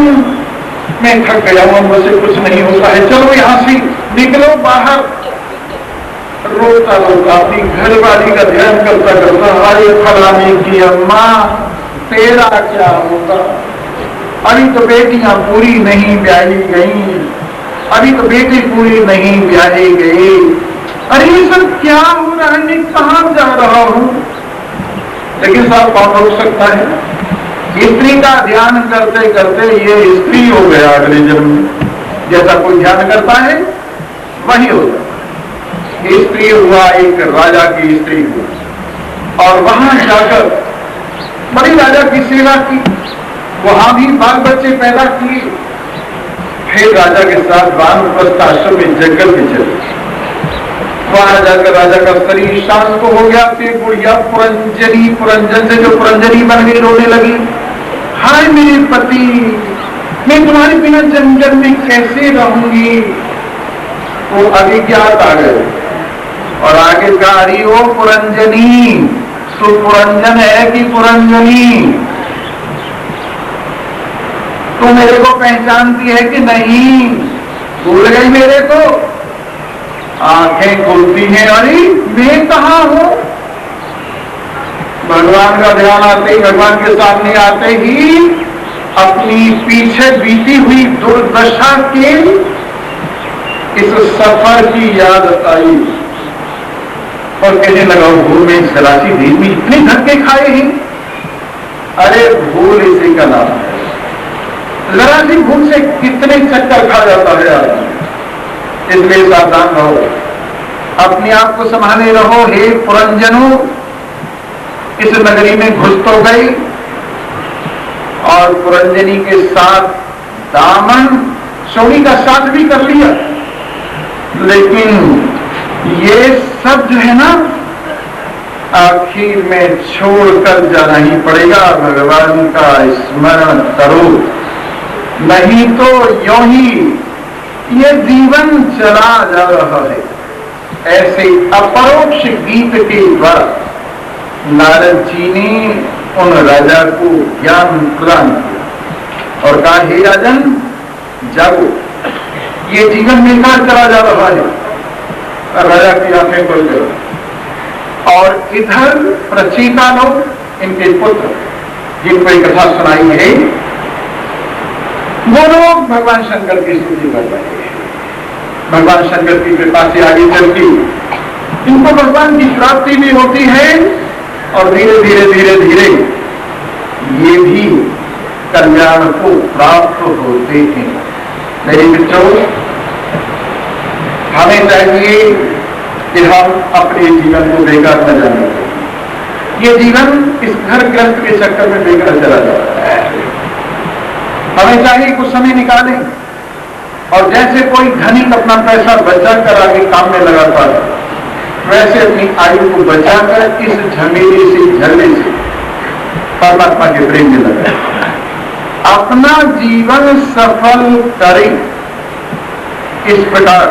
मैं थक गया हूं, मुझसे कुछ नहीं होता है, चलो यहां से निकलो बाहर। रोता रोता अपनी घरवाली का ध्यान करता करता, अरे फलाने की अम्मा तेरा क्या होगा, अभी तो बेटियां पूरी नहीं ब्याही गई, अभी तो बेटे पूरी नहीं ब्याहे गए, अरे ये सब क्या हो रहा है, मैं कहां जा रहा हूं। लेकिन साहब कौन रोक सकता है? स्त्री का ध्यान करते करते ये स्त्री हो गया अगले जन्म में। जैसा कोई ध्यान करता है वही होता है। स्त्री हुआ, एक राजा की स्त्री हुई और वहां जाकर बड़ी राजा की सेवा की, वहां भी बाल बच्चे पैदा किए। फिर राजा के साथ वानप्रस्थ आश्रम में जंगल में चले। वहां जाकर राजा का शरीर शांत हो गया। फिर बुढ़िया पुरंजनी, पुरंजन से जो पुरंजनी बन गई, रोने लगी, हाय मेरे पति, मैं तुम्हारे बिना जंगल में कैसे रहूंगी। वो अभिज्ञात आ गए और आगे कहा रही हो पुरंजनी, तो पुरंजन है कि पुरंजनी, तू मेरे को पहचानती है कि नहीं, भूल गई मेरे को। आंखें खुलती हैं, अरे मैं कहाँ हूं। भगवान का ध्यान आते ही, भगवान के सामने आते ही अपनी पीछे बीती हुई दुर्दशा के इस सफर की याद आई और कहने लगा भूल में सरासी दिन में इतने धक्के खाए हैं। अरे भूल इसी का नाम है। जरा सी भूल से कितने चक्कर खा जाता है आदमी। इसलिए सावधान रहो, अपने आप को संभाले रहो। हे पुरंजनो, इस नगरी में घुस तो गई और पुरंजनी के साथ दामन सोनी का साथ भी कर लिया, लेकिन ये सब जो है ना आखिर में छोड़कर जाना ही पड़ेगा। भगवान का स्मरण करो, नहीं तो यूं ही ये जीवन चला जा रहा है। ऐसे अपरोक्ष गीत के द्वारा नारद जी ने उन राजा को ज्ञान प्रदान किया और कहा, हे राजन जागो, ये जीवन बेकार चला जा रहा है। राजा की आंखें खुल गई और इधर प्रचेता लोग, इनके पुत्र जिनको एक कथा सुनाई है, वो लोग भगवान शंकर की स्तुति कर रहे हैं। भगवान शंकर की कृपा से आगे चलती इनको भगवान की प्राप्ति भी होती है और धीरे धीरे धीरे धीरे ये भी कल्याण को प्राप्त होते हैं। मेरे मित्रों, हमें चाहिए कि हम अपने जीवन को बेकार न जाने। ये जीवन इस घर ग्रंथ के चक्कर में बेकार चला जाता है। हमें चाहिए कुछ समय निकालें और जैसे कोई धनिक अपना पैसा बचा कर आगे काम में लगाता है, वैसे अपनी आयु को बचाकर इस झमेले से, झल्ले से परमात्मा के प्रेम में लगाए, अपना जीवन सफल करें। इस प्रकार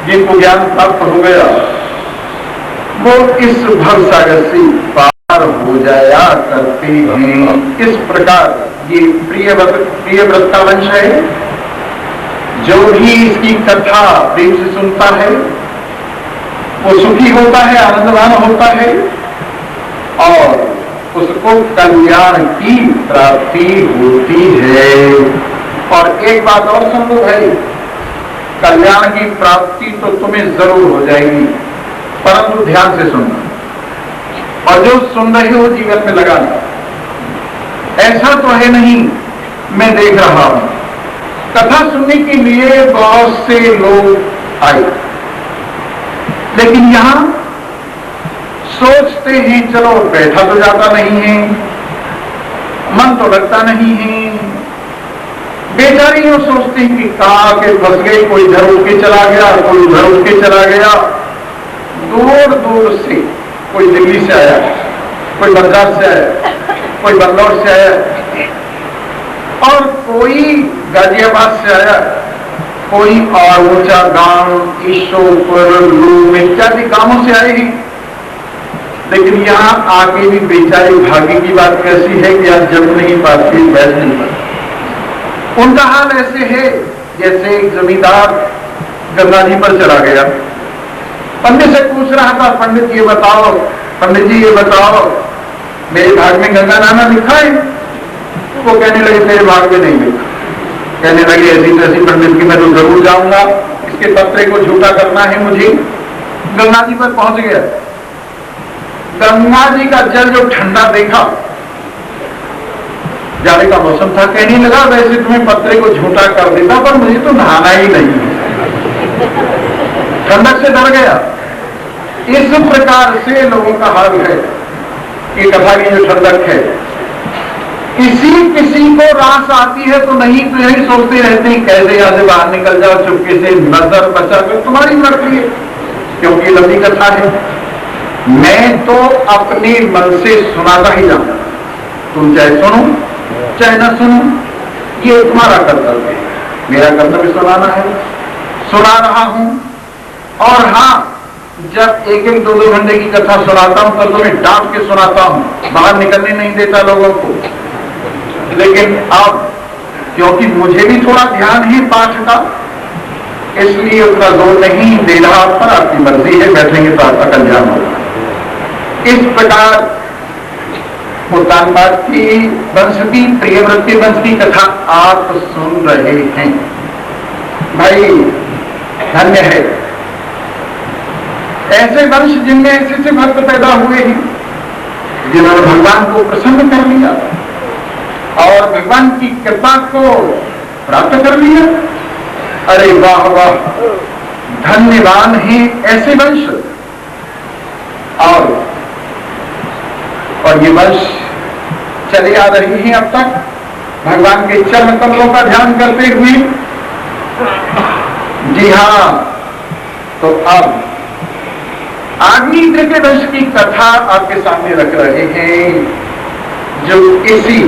जिनको ज्ञान प्राप्त हो गया वो इस भवसागर से पार हो जाया करते हैं। इस प्रकार ये प्रियव्रत का वंश है। जो भी इसकी कथा प्रेम से सुनता है वो सुखी होता है, आनंदवान होता है और उसको कल्याण की प्राप्ति होती है। और एक बात और सुन लो भाई, कल्याण की प्राप्ति तो तुम्हें जरूर हो जाएगी, परंतु ध्यान से सुनना और जो सुन रहे हो जीवन में लगाना। ऐसा तो है नहीं, मैं देख रहा हूं कथा सुनने के लिए बहुत से लोग आए, लेकिन यहां सोचते हैं चलो बैठा तो जाता नहीं है, मन तो लगता नहीं है। बेचारी यूं सोचते हैं कि कहां के फंस गए, कोई इधर उठ के चला गया, कोई उधर उठ के चला गया। दूर दूर से कोई दिल्ली से आया, कोई मद्रास से आया, कोई बंगलौर से आया और कोई गाजियाबाद से आया, कोई और ऊंचा गांव ईशोपुर लूम इत्यादि गांवों से आए हैं। लेकिन यहाँ आगे भी बेचारी भाग्य की बात कैसी है कि आज जब नहीं पाती, बैठ नहीं पाती। उनका हाल ऐसे है जैसे एक जमींदार गंगा जी पर चला गया, पंडित से पूछ रहा था, पंडित ये बताओ, पंडित जी ये बताओ मेरे भाग में गंगा नाना लिखा है? वो कहने लगे मेरे भाग में नहीं लिखा। कहने लगे ऐसी तैसी पंडित की मैं तो जरूर जाऊंगा, इसके पत्रे को झूठा करना है मुझे। गंगा जी पर पहुंच गया, गंगा जी का जल जो ठंडा देखा, जाने का मौसम था, कहने लगा वैसे तुम्हें पत्रे को झूठा कर देता पर मुझे तो नहाना ही नहीं है। ठंडक से डर गया। इस प्रकार से लोगों का हाल है। ये कथा की जो ठंडक है, किसी को रास आती है तो नहीं तो यही सोचते रहते हैं कैसे यहां से बाहर निकल जाओ चुपके से, नजर बचा कर। तुम्हारी मर्जी है, क्योंकि लंबी कथा है। मैं तो अपने मन से सुनाता ही जाऊंगा, तुम चाहे सुनो चाहे ना सुनो, ये तुम्हारा कर्तव्य है, मेरा कर्तव्य सुनाना है, सुना रहा हूं। और हां, जब 1-2 घंटे की कथा सुनाता हूं तो तुम्हें डांट के सुनाता हूं, बाहर निकलने नहीं देता लोगों को। लेकिन अब क्योंकि मुझे भी थोड़ा ध्यान है पाठ का, इसलिए उसका जोर नहीं दे रहा, पर आपकी मर्जी है, बैठेंगे तो आपका कल्याण होगा। इस प्रकार मुल्तानबाद की वंश की, प्रियव्रत वंश की कथा आप सुन रहे हैं। भाई धन्य है ऐसे वंश जिनमें ऐसे भक्त पैदा हुए हैं जिन्होंने भगवान को प्रसन्न कर लिया और भगवान की कृपा को प्राप्त कर लिया। अरे वाह वाह, धन्यवान है ऐसे वंश। और ये वंश चले आ रही हैं अब तक भगवान के चरण कमलों का ध्यान करते हुए। जी हां, तो अब आग्नेय वंश की कथा आपके सामने रख रहे हैं, जो इसी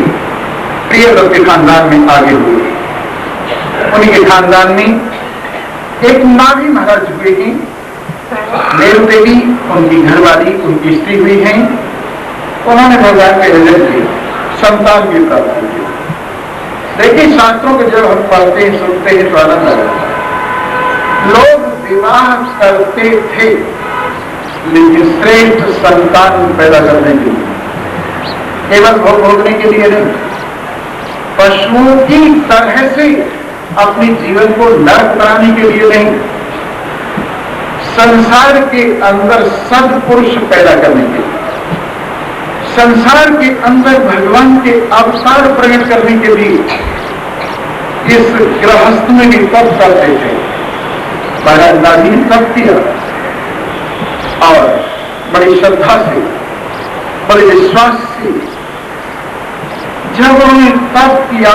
प्रियव्रत खानदान में आगे हुए। उन्हीं के खानदान में एक नाभी महाराज हुए हैं, मेरु देवी उनकी घरवाली, उनकी स्त्री हुई हैं। उन्होंने भगवान के हृदय से संतान की प्राप्ति की। देखिए, शास्त्रों को जब हम पढ़ते हैं, सुनते हैं तो आनंद आता है। लोग विवाह करते थे लेकिन श्रेष्ठ संतान पैदा करने के लिए, केवल भोग भोगने के लिए नहीं, पशुओं की तरह से अपने जीवन को नरक बनाने के लिए नहीं, संसार के अंदर सद्पुरुष पैदा करने के लिए, संसार के अंदर भगवान के अवतार प्रकट करने के लिए इस गृहस्थ में भी तप करते थे। महाराज नाभी ने तप किया और बड़ी श्रद्धा से, बड़े विश्वास से जब उन्होंने तप किया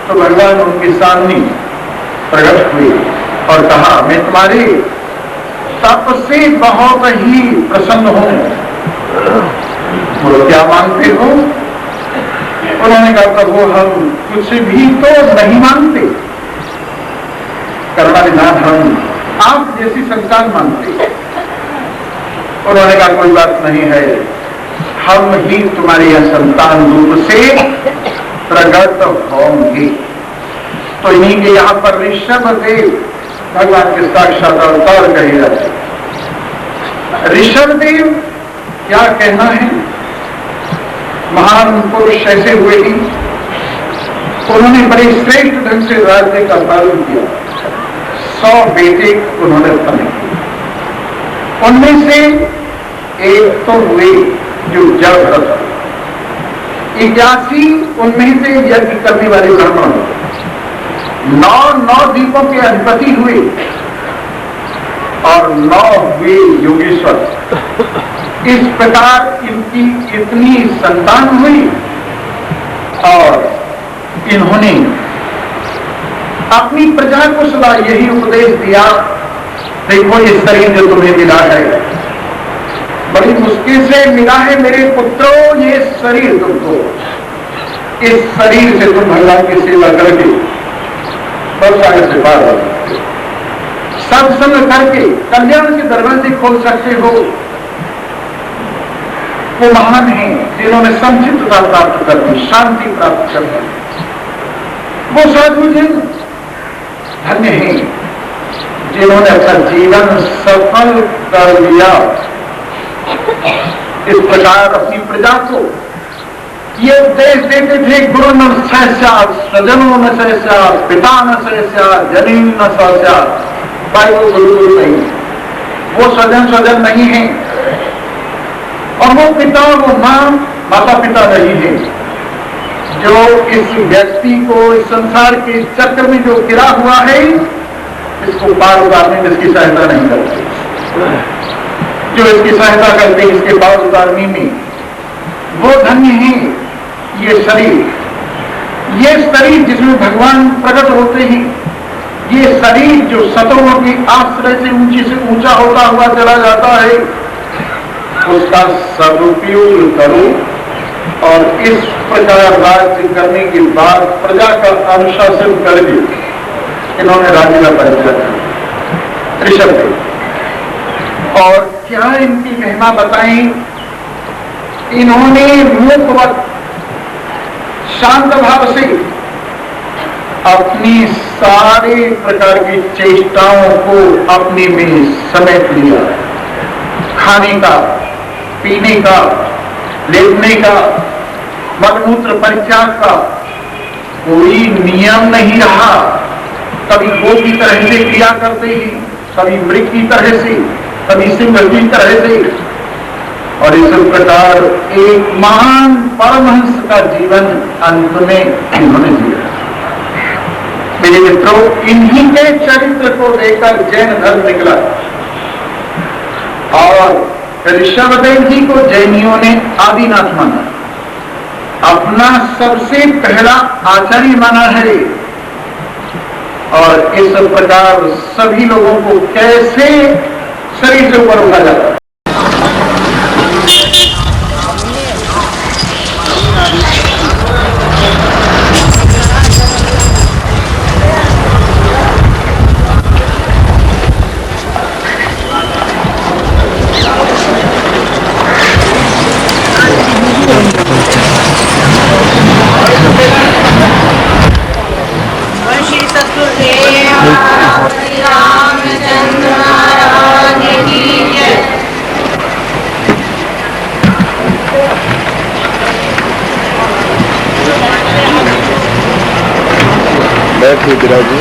तो भगवान उनके सामने प्रकट हुए और कहा, मैं तुम्हारे तप से बहुत ही प्रसन्न हूं, बोलो क्या मांगते हो? उन्होंने कहा, प्रभु हम कुछ भी तो नहीं मांगते, करुणानिधान हम आप जैसी संतान मांगते। उन्होंने कहा, कोई बात नहीं है, हम ही तुम्हारे यह संतान रूप से प्रकट होंगे। तो इन्हीं के यहाँ पर ऋषभ देव भगवान के साक्षात अवतार कहे जाते। ऋषभ देव क्या कहना है, महान पुरुष ऐसे हुए ही उन्होंने बड़े श्रेष्ठ ढंग से राज्य का पालन किया। 100 बेटे उन्होंने उत्पन्न किए, उनमें से एक तो हुए जो जड़ भरत, 81 उनमें से यज्ञ करने वाले ब्राह्मण, 9 द्वीपों के अधिपति हुए और 9 हुए योगेश्वर। इस प्रकार इनकी इतनी संतान हुई और इन्होंने अपनी प्रजा को सदा यही उपदेश दिया, देखो ये शरीर जो तुम्हें मिला है बड़ी मुश्किल से मिला है मेरे पुत्रों, ये शरीर तुमको, इस शरीर से तुम भगवान की सेवा करके बहुत सारे से पार हो सकते हो, सत्संग करके कल्याण के दरवाजे खोल सकते हो। वो महान है जिन्होंने संचितता प्राप्त कर दी, शांति प्राप्त कर दी। वो साधु जन धन्य है जिन्होंने अपना जीवन सफल कर लिया। इस प्रकार अपनी प्रजा को ये उपदेश देते थे, गुरु न सहस्या, स्वजनो न सहस्या, पिता न सहस्या, जनीन न सहस्या। भाई वो गुरु नहीं, वो स्वजन नहीं है और वो पिता, वो मां, माता पिता नहीं है जो इस व्यक्ति को इस संसार के चक्र में जो गिरा हुआ है इसको पार उतारने में इसकी सहायता नहीं करते। जो इसकी सहायता करते इसके पार उतारने में वो धन्य है। ये शरीर जिसमें भगवान प्रकट होते हैं, ये शरीर जो सतों के आश्रय से ऊंचा होता हुआ चला जाता है, उसका सदुपयोग करो और इस प्रकार राज्य करने के बाद प्रजा का अनुशासन करके इन्होंने राज्य का परिचय ऋषभ देव। और क्या इनकी महिमा बताएं, इन्होंने मूकवत शांत भाव से अपनी सारे प्रकार की चेष्टाओं को अपने में समेट लिया। खाने का, पीने का, लेटने का, मलमूत्र परित्याग का कोई नियम नहीं रहा। कभी गो की तरह से क्रिया करते ही, कभी मृग की तरह से, कभी सिंह की तरह से, और इस प्रकार एक महान परमहंस का जीवन अंत में इन्होंने जिया। मेरे मित्रों, इन्हीं के चरित्र को लेकर जैन धर्म निकला और ऋषभदेव जी को जैनियों ने आदिनाथ माना, अपना सबसे पहला आचार्य माना है। और इस प्रकार सभी लोगों को कैसे शरीर से ऊपर उठा जाता है। बैठिए बिराजी,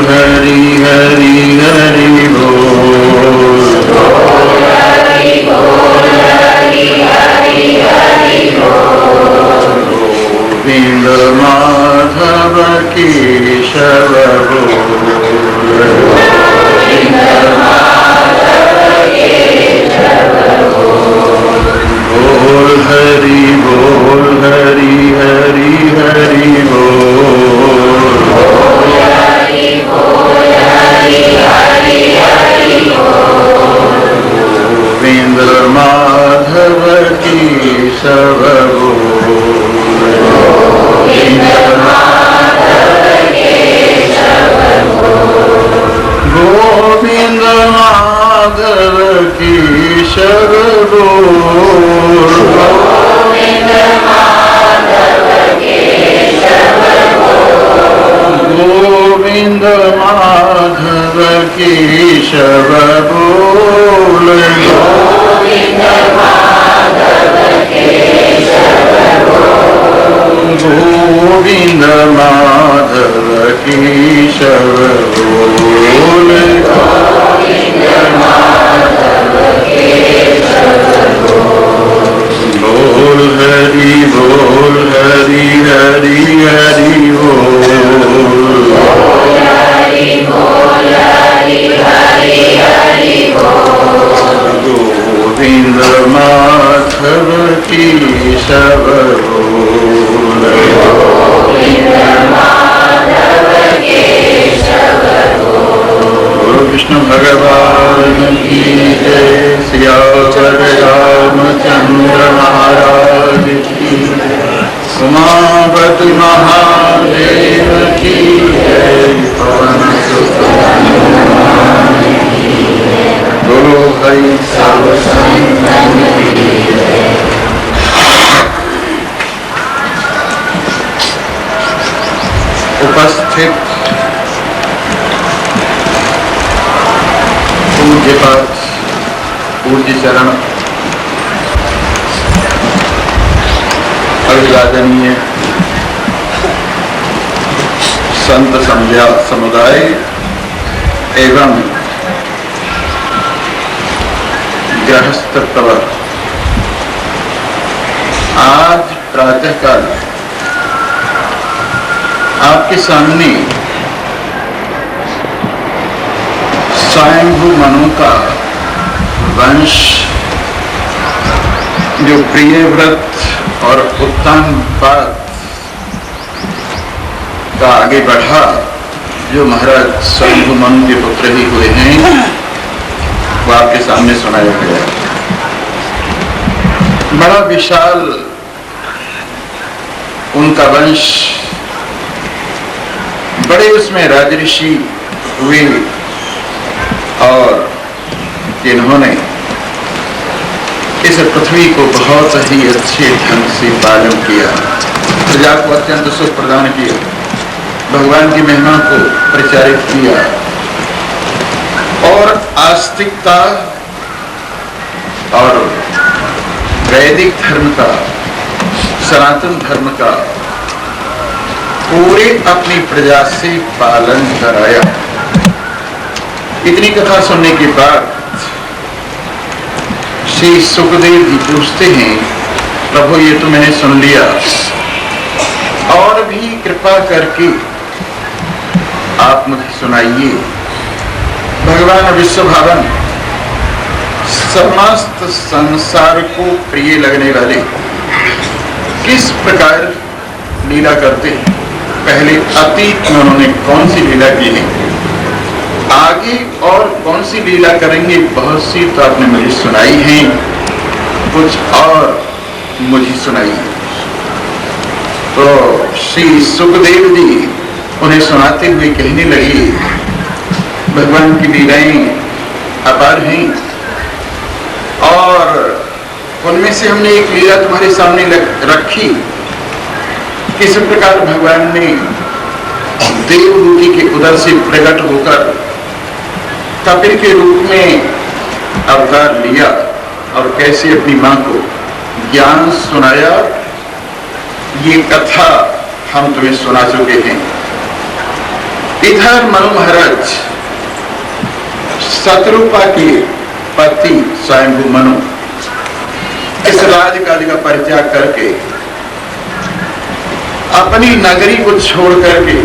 हरि हरि हरि बोल। केशव बोल हरि बोल हरि हरि हरि बोल गोविंद माधव केशव गोविंद माधव केशव गोविंद माधव केशव बोल गोविंद माधव केशव बोल बोल हरि बोल हरि हरि हरि गोविंद माधव केशव बोल कृष्ण भगवान की जय। सियावर रामचंद्र महाराज की। उमापति महादेव की जय। पवन सुत हनुमान की जय। गुरु हरि सब संतन की जय। उपस्थित पूज्य पाठ, पूज्य चरण, अभिवादनीय संत संध्या समुदाय एवं गृहस्थ प्रवर, आज प्रातःकाल आपके सामने स्वयंभू मनु का वंश जो प्रिय व्रत और उत्तान पाद का आगे बढ़ा, जो महाराज स्वयंभू मनु के पुत्र ही हुए हैं, वो आपके सामने सुनाया गया। बड़ा विशाल उनका वंश, बड़े उसमें राजऋषि हुए और जिन्होंने इस पृथ्वी को बहुत ही अच्छे ढंग से पालन किया, प्रजा को अत्यंत सुख प्रदान किया, भगवान की महिमा को प्रचारित किया और आस्तिकता और वैदिक धर्म का, सनातन धर्म का पूरे अपनी प्रजा से पालन कराया। इतनी कथा सुनने के बाद श्री सुखदेव जी पूछते हैं, प्रभु ये तो मैंने सुन लिया, और भी कृपा करके आप मुझे सुनाइए। भगवान विश्वभावन समस्त संसार को प्रिय लगने वाले किस प्रकार लीला करते हैं, पहले अतीत में उन्होंने कौन सी लीला की है, आगे और कौन सी लीला करेंगे, बहुत सी तो आपने मुझे सुनाई है, कुछ और मुझे सुनाई। तो श्री सुखदेव जी उन्हें सुनाते हुए कहने लगे, भगवान की लीलाएं अपार हैं और उनमें से हमने एक लीला तुम्हारे सामने रखी। किस प्रकार भगवान ने देवरूपी के उदर से प्रकट होकर कपिल के रूप में अवतार लिया और कैसे अपनी मां को ज्ञान सुनाया, ये कथा हम तुम्हें सुना चुके हैं। इधर मनु महाराज शत्रुपा के पति स्वयंभू मनु इस राजकाज का परित्याग करके अपनी नगरी को छोड़ करके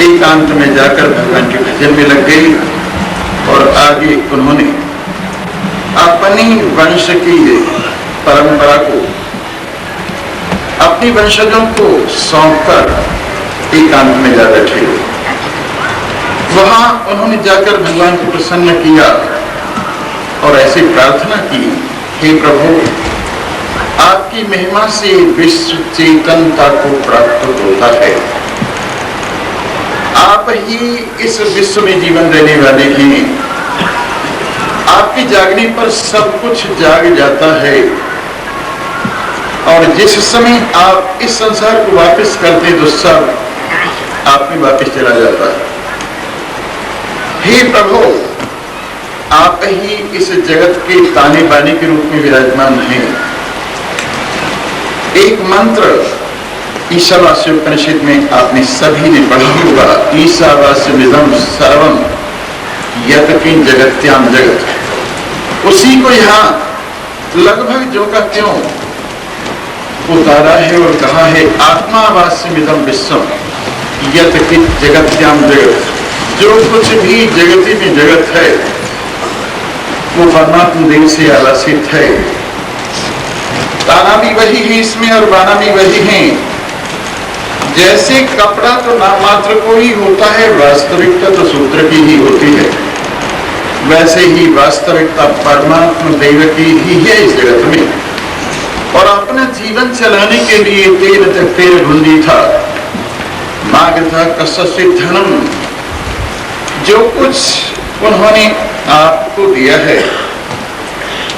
एकांत में जाकर भगवान के भजन में लग गई और आगे उन्होंने अपनी वंश की परंपरा को अपनी वंशजों को सौंपकर एकांत में जा बैठे। वहां उन्होंने जाकर भगवान को प्रसन्न किया और ऐसी प्रार्थना की, हे प्रभु, आपकी महिमा से विश्व चेतनता को प्राप्त होता है। आप ही इस विश्व में जीवन देने वाले हैं। आपके जागने पर सब कुछ जाग जाता है और जिस समय आप इस संसार को वापस करते तो सब आप में वापस चला जाता है। हे प्रभु, आप ही इस जगत के ताने बाने के रूप में विराजमान हैं। एक मंत्र ईशावास्य उपनिषद में आपने सभी ने पढ़ा होगा, ईशावास्यमिदं सर्वं यत्किंच जगत्याम जगत। उसी को यहाँ लगभग जो का त्यों उतारा है और कहा है, आत्मावास्यमिदं विश्वम यत्किंच जगत्याम जगत। जो कुछ भी जगती में जगत है वो परमात्मा देव से आवासित है। ताना भी वही है इसमें और बाना भी वही है। जैसे कपड़ा तो नाम मात्र को ही होता है, वास्तविकता तो सूत्र की ही होती है, वैसे ही वास्तविकता परमात्मा देव की ही है इस जगत में। और अपना जीवन चलाने के लिए तेल बुंदी था, मांग था कसस्य धनम। जो कुछ उन्होंने आपको दिया है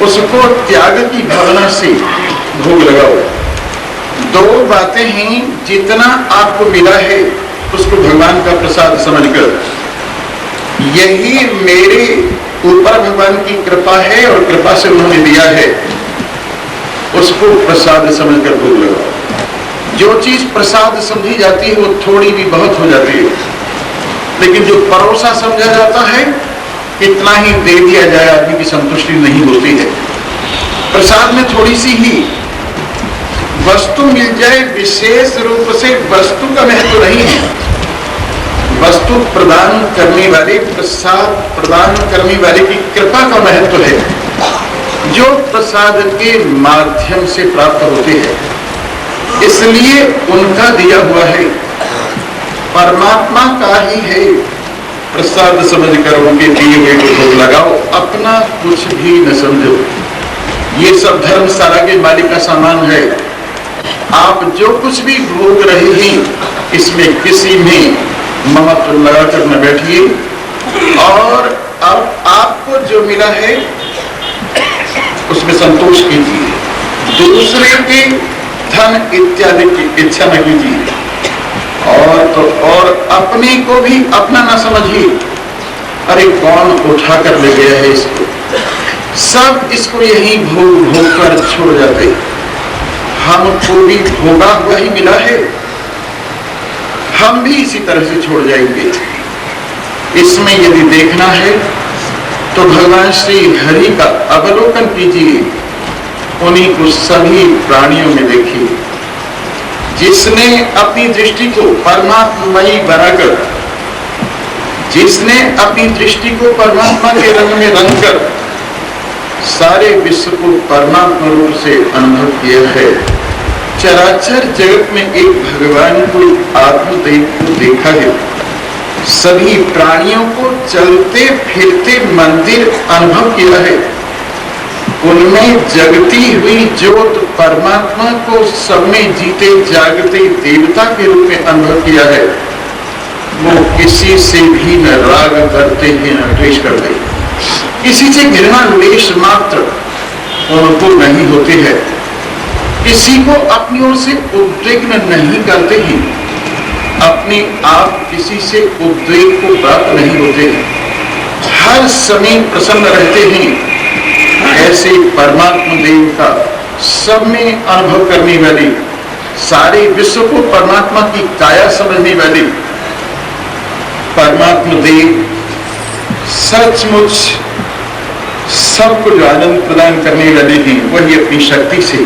उसको त्याग की भावना से भोग लगाओ। दो बातें हैं, जितना आपको मिला है उसको भगवान का प्रसाद समझकर, यही मेरे ऊपर भगवान की कृपा है और कृपा से उन्होंने दिया है, उसको प्रसाद समझकर भोग लगाओ। जो चीज प्रसाद समझी जाती है वो थोड़ी भी बहुत हो जाती है, लेकिन जो परोसा समझा जाता है कितना ही दे दिया जाए आदमी की संतुष्टि नहीं होती है। प्रसाद में थोड़ी सी ही वस्तु मिल जाए, विशेष रूप से वस्तु का महत्व नहीं है, वस्तु प्रदान करने वाले, प्रसाद प्रदान करने वाले की कृपा का महत्व है, जो प्रसाद के माध्यम से प्राप्त होती है। इसलिए उनका दिया हुआ है, परमात्मा का ही है। प्रसाद समझकर उनके दिए हुए को भोग लगाओ, अपना कुछ भी न समझो। ये सब धर्मशाला के मालिक का सामान है। आप जो कुछ भी भोग रहे हैं इसमें किसी में ममत्व लगाकर न बैठिए और अब आपको जो मिला है उसमें संतोष कीजिए। दूसरे के धन इत्यादि की इच्छा न कीजिए और अपने को भी अपना ना समझिए। अरे कौन उठा कर ले गया है इसको, सब इसको यही भोग भोग कर छोड़ जाते। हमको भी भोगा हुआ ही मिला है, हम भी इसी तरह से छोड़ जाएंगे। इसमें यदि देखना है तो भगवान श्री हरि का अवलोकन कीजिए, उन्हीं को सभी प्राणियों में देखिए। जिसने अपनी दृष्टि को परमात्मयी बनाकर, जिसने अपनी दृष्टि को परमात्मा के रंग में रंग कर सारे विश्व को परमात्मा रूप से अनुभव किया है। चराचर जगत में एक भगवान को, आत्मदेव को देखा है। सभी प्राणियों को चलते फिरते मंदिर अनुभव किया है। उनमें जगती हुई ज्योत परमात्मा को सब में जीते जागते देवता के रूप में अनुभव किया है। वो किसी से भी न राग करते हैं न द्वेष करते, किसी से घृणा लेश मात्र उनको नहीं होते हैं, किसी को अपनी ओर से उद्विग्न नहीं करते हैं, अपने आप किसी से उद्वेग को प्राप्त नहीं होते हैं, हर समय प्रसन्न रहते हैं। ऐसे परमात्मा देव का सब में अनुभव करने वाली, सारे विश्व को परमात्मा की काया समझने वाली परमात्मा देव सचमुच सबको जो आनंद प्रदान करने वाले हैं, वही अपनी शक्ति से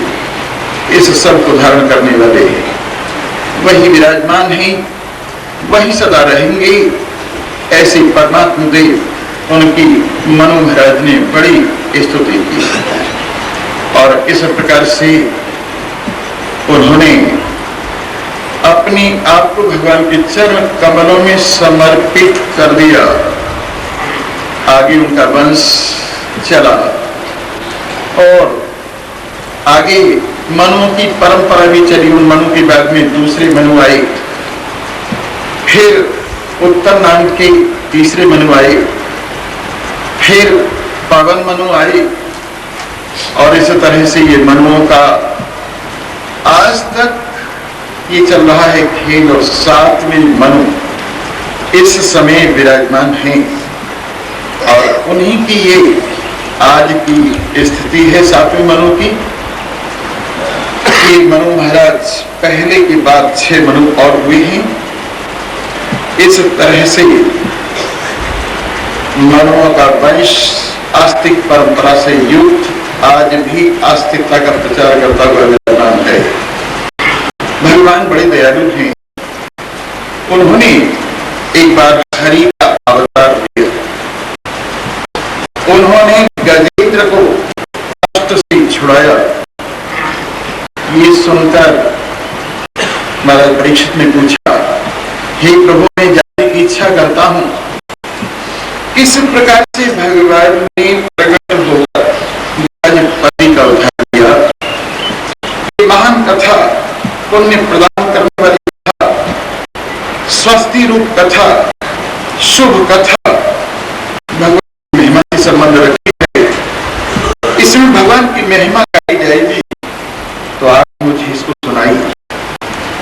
इस सब को धारण करने वाले हैं, वही विराजमान हैं वही सदा रहेंगे, ऐसे परमात्मा देव उनकी मनु महाराज ने बड़ी स्तुति की और इस प्रकार से उन्होंने अपने आप को भगवान के चरण कमलों में समर्पित कर दिया। आगे उनका वंश चला और आगे मनुओं की परंपरा भी चली। उन मनु के बाद में दूसरे मनु आए, फिर उत्तर नाम के तीसरे मनु आए, फिर पवन मनु आए और इस तरह से ये मनुओं का आज तक ये चल रहा है खेल। और 7वें मनु इस समय विराजमान हैं और उन्हीं की ये आज की स्थिति है 7वें मनु की। ये मनु महाराज पहले के बाद 6 मनु और हुए हैं। इस तरह से मनुओं का वंश आस्तिक परंपरा से युक्त आज भी आस्तिकता का प्रचार करता हुआ विराजमान है। भगवान बड़े दयालु हैं। उन्होंने एक बार हरि का अवतार लिया। उन्होंने गजेंद्र को कष्ट से छुड़ाया। ये सुनकर महाराज परीक्षित ने पूछा, हे प्रभु, मैं जानने की इच्छा करता हूं किस प्रकार से भगवान ने प्रकट होकर गजपति का उद्धार किया। महान कथा, पुण्य प्रदान करने वाली कथा, स्वस्ति रूप कथा, शुभ कथा भगवान की महिमा से संबंध रखती है। इसमें भगवान की महिमा गाई जाएगी तो आप मुझे इसको सुनाई।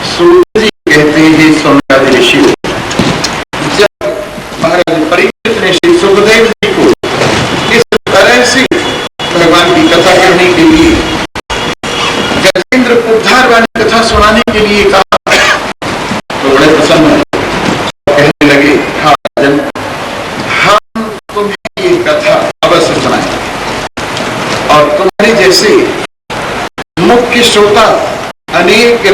सूर्य जी कहते हैं सोमनाथ ऋषि, जब महाराज परीक्षित ने श्री सुखदेव जी को इस तरह से भगवान की कथा कहने के लिए, गजेंद्र उद्धार वाली कथा सुनाने के लिए कहा तो बड़े प्रसन्न है। कहने लगे, हाँ राजन, हम तुम्हें ये कथा अवश्य सुनाएं और तुम्हारे जैसे मुख्य श्रोता अनेक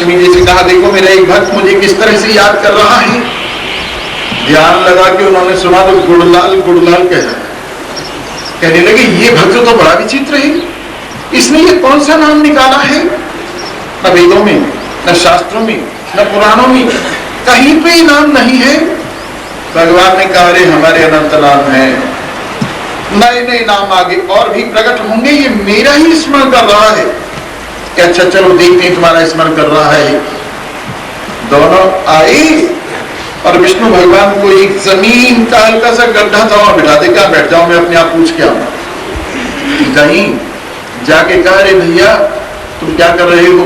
लक्ष्मी जी से कहा, देखो मेरा एक भक्त मुझे किस तरह से याद कर रहा है। ध्यान लगा के उन्होंने सुना तो गुड़लाल गुड़लाल कह रहा है। कहने लगे ये भक्त तो बड़ा विचित्र है, इसने ये कौन सा नाम निकाला है? न वेदों में, न शास्त्रों में, न पुराणों में कहीं पे नाम नहीं है। भगवान ने कहा, अरे हमारे अनंत नाम है, नए नए नाम आगे और भी प्रकट होंगे, ये मेरा ही स्मरण कर रहा है। कि अच्छा चलो देखते हैं तुम्हारा स्मरण कर रहा है। दोनों आए और विष्णु भगवान को एक जमीन का हल्का सा गड्ढा था वहां बिठा दे, क्या बैठ जाओ मैं अपने आप पूछ के आऊं। कहीं जाके कहा, अरे भैया तुम क्या कर रहे हो?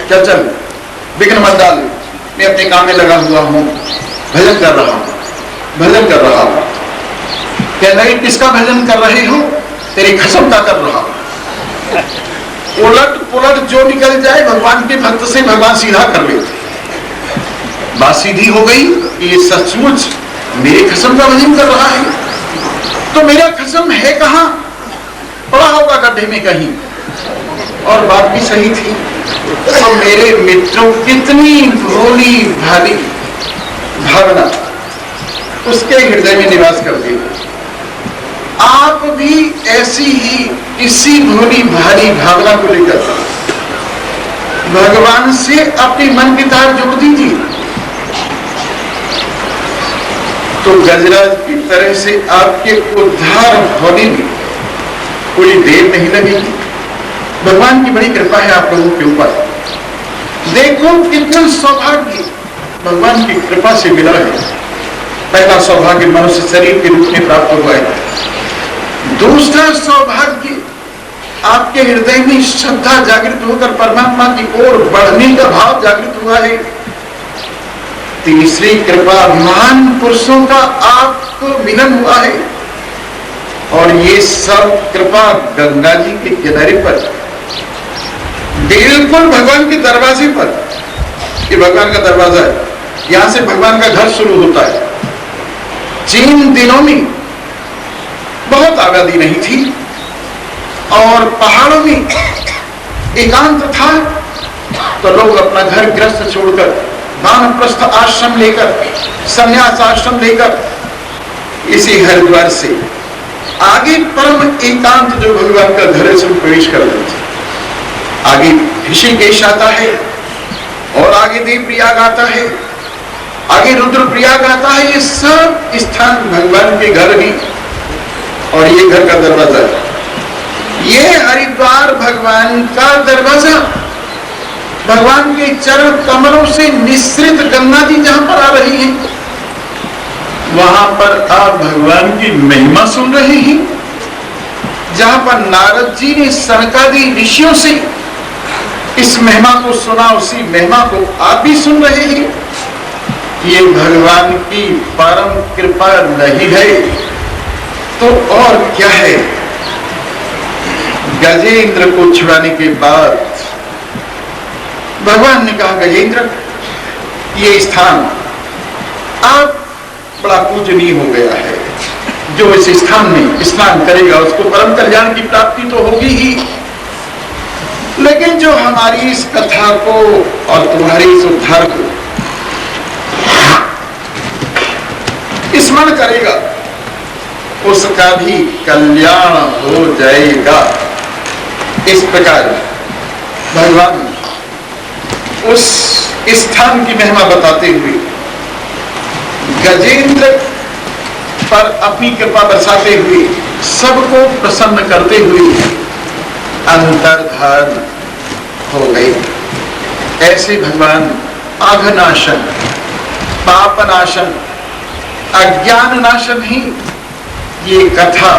क्या चल विघ्न मत डाल, मैं अपने काम में लगा हुआ हूं, भजन कर रहा हूं, भजन कर रहा हूं। कहना है किसका भजन कर रहे हो? तेरी कसम का कर रहा हूं। उलट पुलट जो निकल जाए भगवान के भक्त से भगवान सीधा कर लेते। बात सीधी हो गई, ये सचमुच मेरे खसम का भजन कर रहा है। तो मेरा खसम है कहां? पड़ा होगा गड्ढे में कहीं। और बात भी सही थी। तो मेरे मित्रों कितनी भोली भाली भावना उसके हृदय में निवास करती है। आप भी ऐसी ही इसी भोली भाली भावना को लेकर भगवान से अपने मन की तार जोड़ दीजिए, तो गजराज की तरह से आपके उद्धार होने में कोई देर नहीं लगेगी। भगवान की बड़ी कृपा है आप लोगों के ऊपर। देखो कितना सौभाग्य भगवान की कृपा से मिला है। पहला सौभाग्य मनुष्य शरीर के रूप में प्राप्त हुआ है। दूसरा सौभाग्य आपके हृदय में श्रद्धा जागृत होकर परमात्मा की ओर बढ़ने का भाव जागृत हुआ है। तीसरी कृपा महान पुरुषों का आपको मिलन हुआ है। और ये सब कृपा गंगा जी के किनारे पर, बिल्कुल भगवान के दरवाजे पर। ये भगवान का दरवाजा है, यहां से भगवान का घर शुरू होता है। जिन दिनों में बहुत आबादी नहीं थी और पहाड़ों में एकांत था, तो लोग अपना घर गृहस्थ छोड़कर वानप्रस्थ आश्रम लेकर, संन्यास आश्रम लेकर इसी हरिद्वार से आगे परम एकांत जो भगवान का घर है उसमें प्रवेश कर देते। आगे ऋषिकेश आता है और आगे देवप्रयाग आता है, आगे रुद्रप्रयाग आता है। ये सब स्थान भगवान के घर हैं और ये घर का दरवाजा है। ये हरिद्वार भगवान का दरवाजा, भगवान के चरण कमलों से निश्रित गंगा जी जहां पर आ रही है, वहां पर आप भगवान की महिमा सुन रहे हैं। जहां पर नारद जी ने सनकादि ऋषियों से इस महिमा को सुना, उसी महिमा को आप भी सुन रहे हैं। ये भगवान की परम कृपा नहीं है तो और क्या है? गजेंद्र को छुड़ाने के बाद भगवान ने कहा, गजेंद्र ये स्थान आप बड़ा पूजनीय हो गया है। जो इस स्थान में स्नान करेगा उसको परम कल्याण की प्राप्ति तो होगी ही, लेकिन जो हमारी इस कथा को और तुम्हारे इस उद्धार को स्मरण करेगा उसका भी कल्याण हो जाएगा। इस प्रकार भगवान उस स्थान की महिमा बताते हुए गजेंद्र पर अपनी कृपा बरसाते हुए सबको प्रसन्न करते हुए अंतर्धान हो गए। ऐसे भगवान आघनाशन, पापनाशन, अज्ञान नाशन ही ये कथा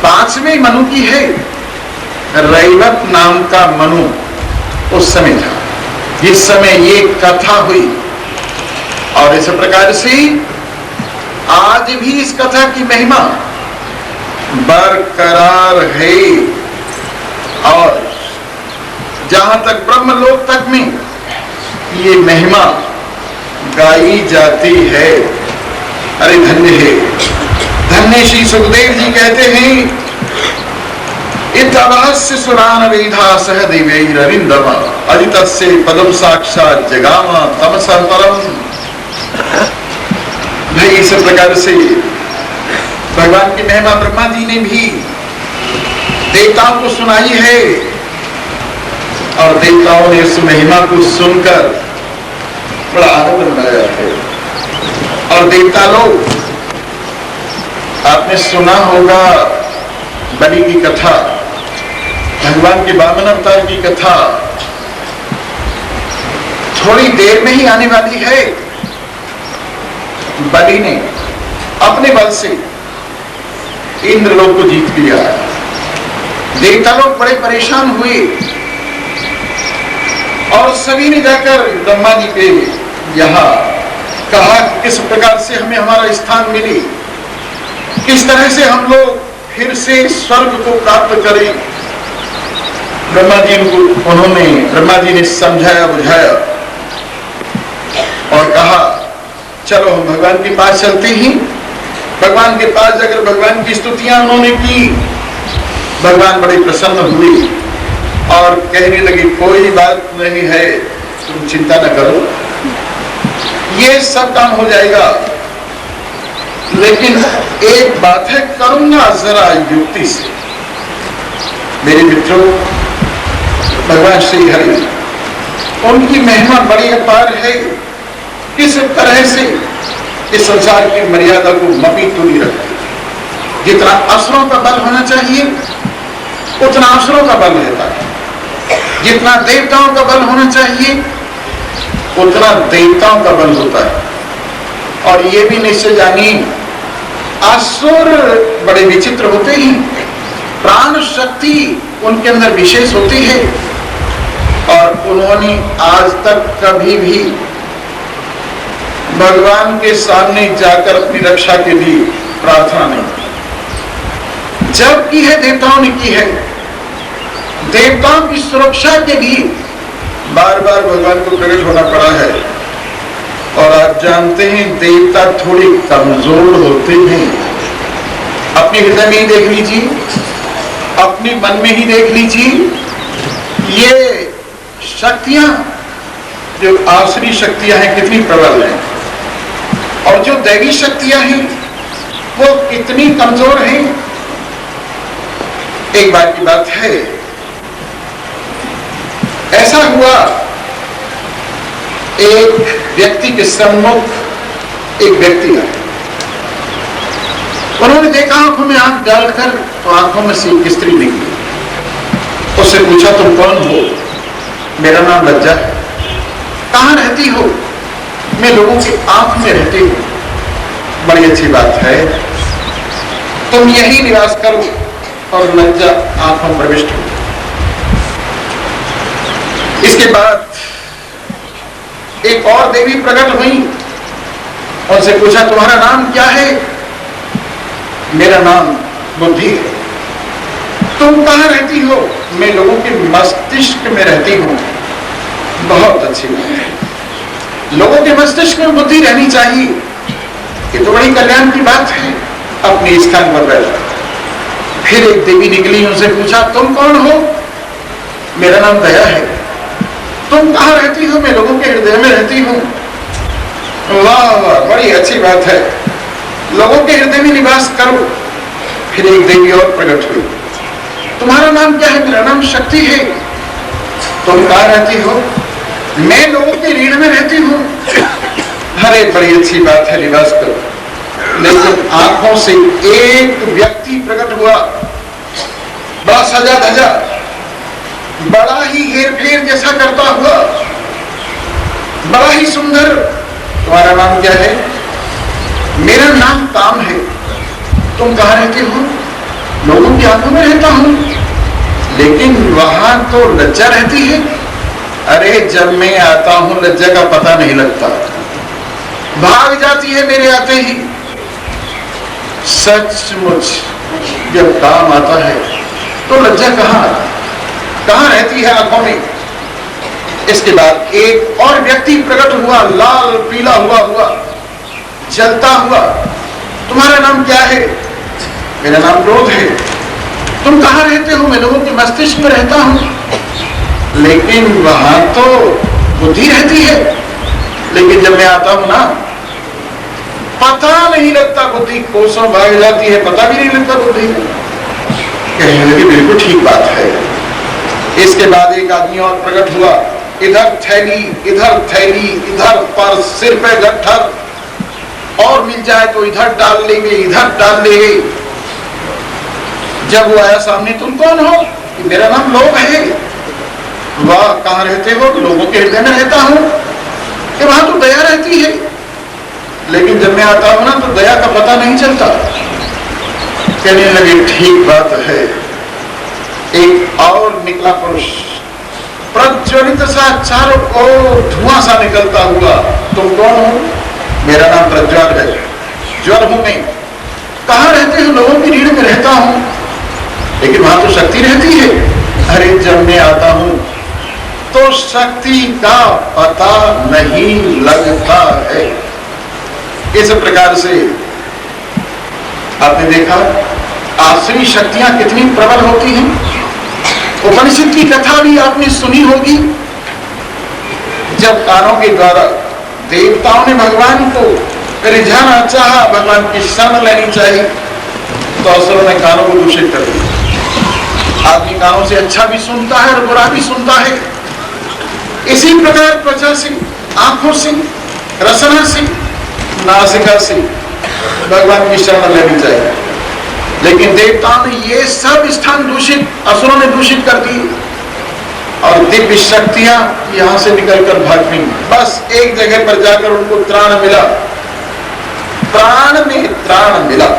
5वें मनु की है। रैवत नाम का मनु उस समय था जिस समय ये कथा हुई। और इस प्रकार से आज भी इस कथा की महिमा बरकरार है और जहां तक ब्रह्मलोक तक में ये महिमा गाई जाती है। अरे धन्य है, धन्य। श्री सुखदेव जी कहते हैं इतवस्य सुरान वेधा सह देवैरविंदम अजितस्य पदम साक्षात जगाम तमसा परम। भाई इस प्रकार से भगवान की महिमा ब्रह्मा जी ने भी देवताओं को सुनाई है और देवताओं ने इस महिमा को सुनकर बड़ा आनंद मनाया है। और देवता लोग, आपने सुना होगा बलि की कथा, भगवान के वामन अवतार की कथा थोड़ी देर में ही आने वाली है। बलि ने अपने बल से इंद्रलोक को जीत लिया। देवता लोग बड़े परेशान हुए और सभी ने जाकर ब्रह्मा जी पे यहाँ कहा किस प्रकार से हमें हमारा स्थान मिले, किस तरह से हम लोग फिर से स्वर्ग को प्राप्त करें। ब्रह्मा जी ने समझाया बुझाया और कहा चलो हम भगवान के पास चलते हैं। भगवान के पास जाकर भगवान की स्तुतियां उन्होंने की। भगवान बड़े प्रसन्न हुए और कहने लगे कोई बात नहीं है, तुम चिंता न करो, ये सब काम हो जाएगा, लेकिन एक बात है, करूंगा जरा युक्ति से। मेरे मित्रों, भगवान श्री हरि, उनकी महिमा बड़ी अपार है। किस तरह से इस संसार की मर्यादा को मपी तुली रखती। जितना असुरों का बल होना चाहिए उतना असुरों का बल रहता है, जितना देवताओं का बल होना चाहिए उतना देवताओं का बल होता है। और ये भी निश्चय जानिए, असुर बड़े विचित्र होते हैं, प्राण शक्ति उनके अंदर विशेष होती है और उन्होंने आज तक कभी भी भगवान के सामने जाकर अपनी रक्षा के लिए प्रार्थना नहीं की। जब की है देवताओं ने की है, देवताओं की सुरक्षा के लिए बार बार भगवान को प्रकट होना पड़ा है। और आप जानते हैं देवता थोड़े कमजोर होते हैं। अपने हृदय में ही देख लीजिए, अपने मन में ही देख लीजिए, ये शक्तियां जो आसुरी शक्तियां हैं कितनी प्रबल हैं और जो दैवी शक्तियां हैं वो कितनी कमजोर हैं। एक बार की बात है, ऐसा हुआ एक व्यक्ति के सम्मुख एक व्यक्ति आया। उन्होंने देखा आंखों में आंख डालकर तो आंखों में से एक स्त्री निकली। उससे पूछा तुम कौन हो? मेरा नाम लज्जा है। कहां रहती हो? मैं लोगों की आंख में रहती हूं। बड़ी अच्छी बात है, तुम यही निवास करो। और लज्जा आंखों में प्रविष्ट हो। इसके बाद एक और देवी प्रकट हुई। उनसे पूछा तुम्हारा नाम क्या है? मेरा नाम बुद्धि है। तुम कहां रहती हो? मैं लोगों के मस्तिष्क में रहती हूं। बहुत अच्छी बात है, लोगों के मस्तिष्क में बुद्धि रहनी चाहिए, ये तो बड़ी कल्याण की बात है। अपने स्थान पर बैठा। फिर एक देवी निकली, उनसे पूछा तुम कौन हो? मेरा नाम दया है। तुम कहां रहती हो? मैं लोगों के हृदय में रहती हूं। वाह वाह, बड़ी अच्छी बात है, लोगों के हृदय में निवास करो। फिर एक देवी और प्रकट हुई। तुम्हारा नाम क्या है? मेरा नाम शक्ति है। तुम कहां रहती हो? मैं लोगों के रीढ़ में रहती हूं। अरे बड़ी अच्छी बात है, निवास करो। लेकिन आंखों से एक व्यक्ति प्रकट हुआ, बड़ा सजा धजा, बड़ा ही हेरफेर जैसा करता हुआ, बड़ा ही सुंदर। तुम्हारा नाम क्या है? मेरा नाम काम है। तुम कहां रहते हो? लोगों की आंखों में रहता हूं। लेकिन वहां तो लज्जा रहती है। अरे जब मैं आता हूं लज्जा का पता नहीं लगता, भाग जाती है मेरे आते ही। सचमुच जब काम आता है तो लज्जा कहां रहती है आंखों में। इसके बाद एक और व्यक्ति प्रकट हुआ, लाल पीला हुआ जलता हुआ। तुम्हारा नाम क्या है? मेरा नाम क्रोध है। तुम कहाँ रहते हो? मैं लोगों के मस्तिष्क में रहता हूं। लेकिन वहां तो बुद्धि रहती है, लेकिन जब मैं आता हूं ना, पता नहीं लगता, बुद्धि कोसों भाग जाती है, पता भी नहीं लगता बुद्धि। कहने लगे बिल्कुल ठीक बात है। इसके बाद एक आदमी और प्रकट हुआ, इधर थैली, इधर पर सिर पे गट्ठर, और मिल जाए तो इधर डाल लेंगे, इधर डाल लेंगे। जब वो आया सामने, तुम कौन हो? मेरा नाम लोभ है। वाह, कहाँ रहते हो? लोगों के हृदय में रहता हूं। कि वहां तो दया रहती है, लेकिन जब मैं आता हूं ना तो दया का पता नहीं चलता। कहने लगे ठीक बात है। एक और निकला पुरुष, प्रज्वलित सा, चारों ओर धुआं सा निकलता हुआ। तुम कौन हो? मेरा नाम प्रज्वल है, ज्वर हूं मैं। कहाँ रहते हो? लोगों की रीढ़ में रहता हूं, लेकिन वहां तो शक्ति रहती है। अरे जब मैं आता हूं तो शक्ति का पता नहीं लगता है। इस प्रकार से आपने देखा आसुरी शक्तियां कितनी प्रबल होती हैं। उपनिषद की कथा भी आपने सुनी होगी। जब कानों के द्वारा देवताओं ने भगवान को रिझाना चाहा, भगवान की शरण लेनी चाहिए, तो असुरों ने कानों को दूषित कर दिया। आदमी कानों से अच्छा भी सुनता है और बुरा भी सुनता है। इसी प्रकार त्वचा से, आंखों से, रसना से, नासिका से भगवान की शरण लेनी चाहिए। लेकिन देवताओं ने ये सब स्थान दूषित, असुरों ने दूषित कर दिए, और दिव्य शक्तियां यहां से निकलकर भाग गई। बस एक जगह पर जाकर उनको त्राण मिला, प्राण में त्राण मिला।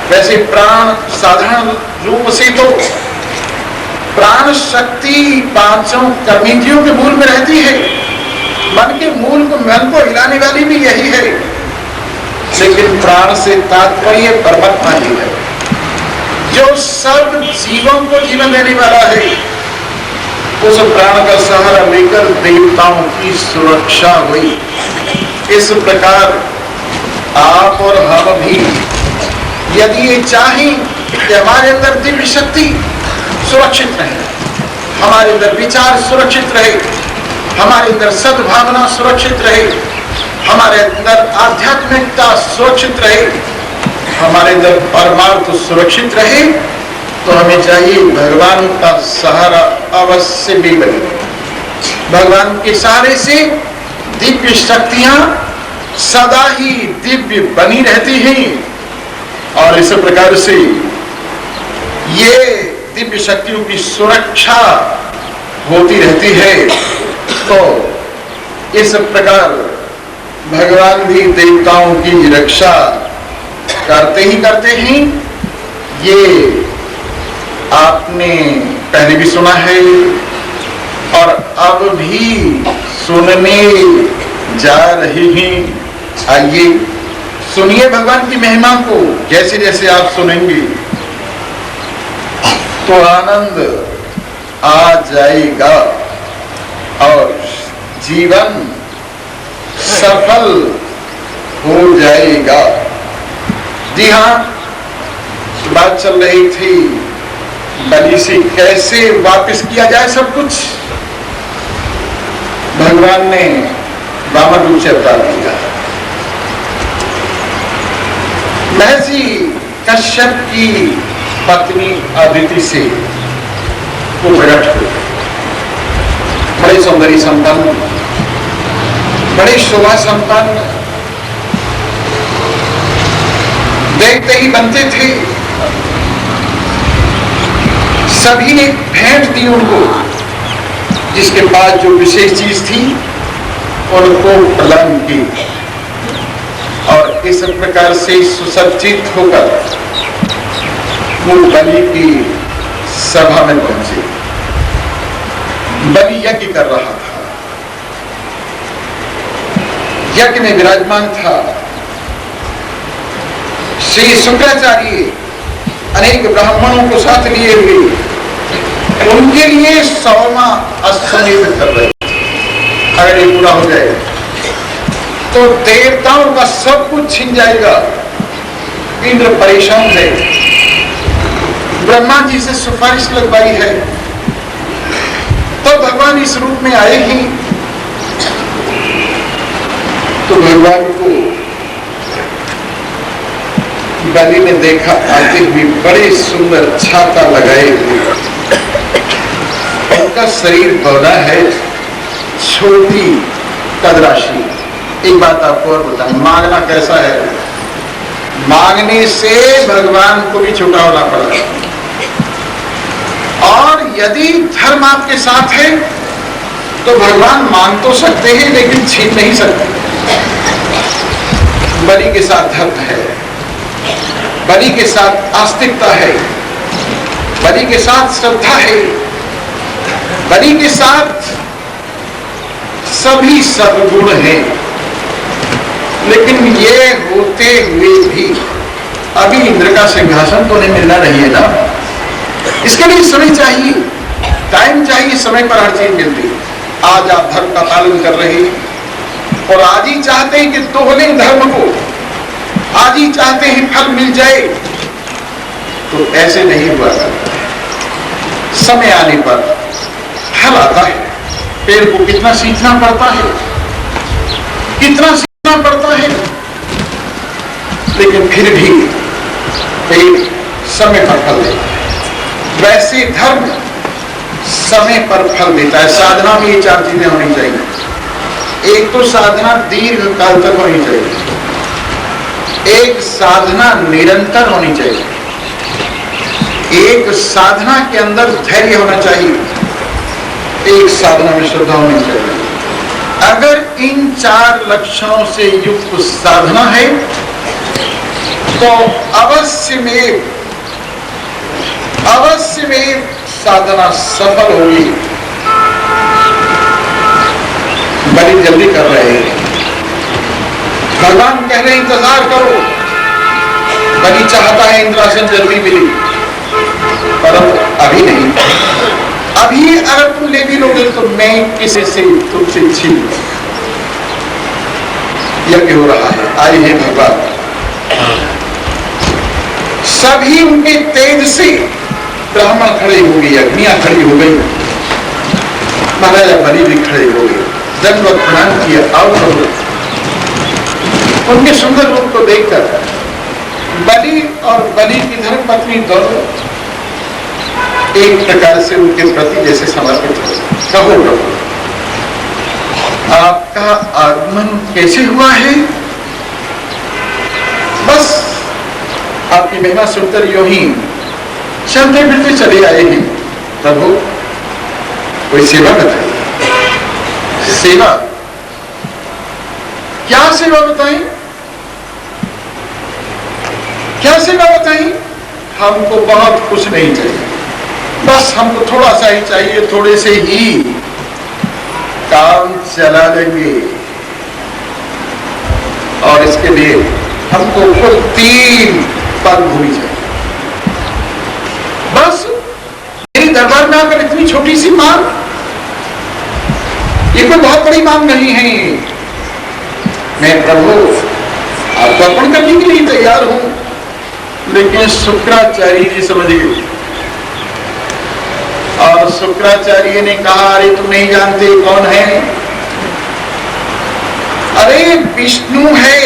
वैसे प्राण साधारण रूप से तो प्राण शक्ति पांचों कर्मेंद्रियों के मूल में रहती है। मन के मूल को, मन को हिलाने वाली भी यही है, लेकिन प्राण से तात्पर्य परमात्मा ही है, जो सब जीवों को जीवन देने वाला है। उस प्राण का सहारा लेकर देवताओं की सुरक्षा हुई। इस प्रकार आप और हम भी यदि ये चाहें कि हमारे अंदर दिव्य शक्ति सुरक्षित रहे, हमारे अंदर विचार सुरक्षित रहे, हमारे अंदर सद्भावना सुरक्षित रहे, हमारे अंदर आध्यात्मिकता सुरक्षित रहे, हमारे अंदर परमार्थ सुरक्षित रहे, तो हमें चाहिए भगवान का सहारा अवश्य भी बने। भगवान के सहारे से दिव्य शक्तियां सदा ही दिव्य बनी रहती हैं, और इस प्रकार से ये दिव्य शक्तियों की सुरक्षा होती रहती है। तो इस प्रकार भगवान भी देवताओं की रक्षा करते ही करते हैं। ये आपने पहले भी सुना है और अब भी सुनने जा रहे हैं। आइए सुनिए भगवान की महिमा को। जैसे जैसे आप सुनेंगे तो आनंद आ जाएगा और जीवन सफल हो जाएगा। जी हाँ, बात चल रही थी बलि से कैसे वापस किया जाए सब कुछ। भगवान ने वामन रूप से अवतार लिया। महर्षि कश्यप की पत्नी अदिति से वो प्रकट हुए, बड़े सौंदर्य संपन्न, बड़े शोभा संपन्न, देखते ही बनते थे। सभी ने भेंट दी उनको, जिसके पास जो विशेष चीज थी उनको प्रदान की, और इस प्रकार से सुसज्जित होकर वो बलि की सभा में पहुंचे। बलि यज्ञ कर रहा था, यज्ञ में विराजमान था। श्री शुक्राचार्य अनेक ब्राह्मणों को साथ लिए हुए उनके लिए 100वां अश्वमेध कर रहे थे। अगर ये पूरा हो जाए तो देवताओं का सब कुछ छिन जाएगा। इंद्र परेशान है, ब्रह्मा जी से सिफारिश लगवाई है, तो भगवान इस रूप में आए ही। तो भगवान को बलि ने देखा आते हुए, बड़े सुंदर छाता लगाए हुए, उनका शरीर बड़ा है, छोटी कदराशि। एक बात आपको और बताएं, मांगना कैसा है? मांगने से भगवान को भी छोटा होना पड़ता है। और यदि धर्म आपके साथ है तो भगवान मांग तो सकते हैं लेकिन छीन नहीं सकते। बलि के साथ धर्म है, बलि के साथ आस्तिकता है, बलि के साथ श्रद्धा है, बलि के साथ सभी सद्गुण हैं। लेकिन ये होते हुए भी अभी इंद्र का सिंहासन तो नहीं मिलना नहीं है ना। इसके लिए समय चाहिए, टाइम चाहिए, समय पर हर चीज मिलती। आज आप धर्म का पालन कर रहे हैं और आज ही चाहते हैं कि दोहरे धर्म को, आज ही चाहते हैं फल मिल जाए, तो ऐसे नहीं हुआ करता है। समय आने पर फल आता है। पेड़ को कितना सींचना पड़ता है, कितना सींचना पड़ता है, लेकिन फिर भी पेड़ समय पर फल देता है। वैसे धर्म समय पर फल देता है। साधना में ये चार चीजें होनी चाहिए। एक तो साधना दीर्घ काल तक होनी चाहिए, एक साधना निरंतर होनी चाहिए, एक साधना के अंदर धैर्य होना चाहिए, एक साधना में श्रद्धा होनी चाहिए। अगर इन चार लक्षणों से युक्त साधना है तो अवश्य में साधना सफल होगी। बलि जल्दी कर रहे हैं, भगवान कह रहे हैं इंतजार करो। बलि चाहता है इंद्रासन जल्दी मिली, परंतु अभी नहीं। अभी अगर तुम ले भी लोगे तो मैं किसी से तुमसे छीन लूं। यज्ञ हो रहा है, आए हैं भगवान। सभी उनके तेज से ब्राह्मण खड़े हो गए, अग्नियां खड़ी हो गई, महाराजा बलि भी खड़े हो गए, दंडवत प्रणाम किया। और उनके सुंदर रूप को देखकर बलि और बलि की धर्मपत्नी दोनों एक प्रकार से उनके प्रति जैसे समर्पित हो। कहो प्रभु, आपका आगमन कैसे हुआ है? बस आपकी महिमा सुनकर यूं ही चलते फिरते चले आए हैं। प्रभु कोई सेवा बताइए। सेवा? क्या सेवा बताएं? क्या सेवा बताएं? हमको बहुत कुछ नहीं चाहिए, बस हमको थोड़ा सा ही चाहिए, थोड़े से ही काम चला लेंगे। और इसके लिए हमको कुल 3 पल भूमि चाहिए। बस मेरी दरबार में आकर इतनी छोटी सी मांग, ये कोई बहुत बड़ी मांग नहीं है। मैं प्रभु आपको अर्पण करने के लिए तैयार हूं। लेकिन शुक्राचार्य जी समझ गए और शुक्राचार्य ने कहा, अरे तुम नहीं जानते कौन है? अरे विष्णु है।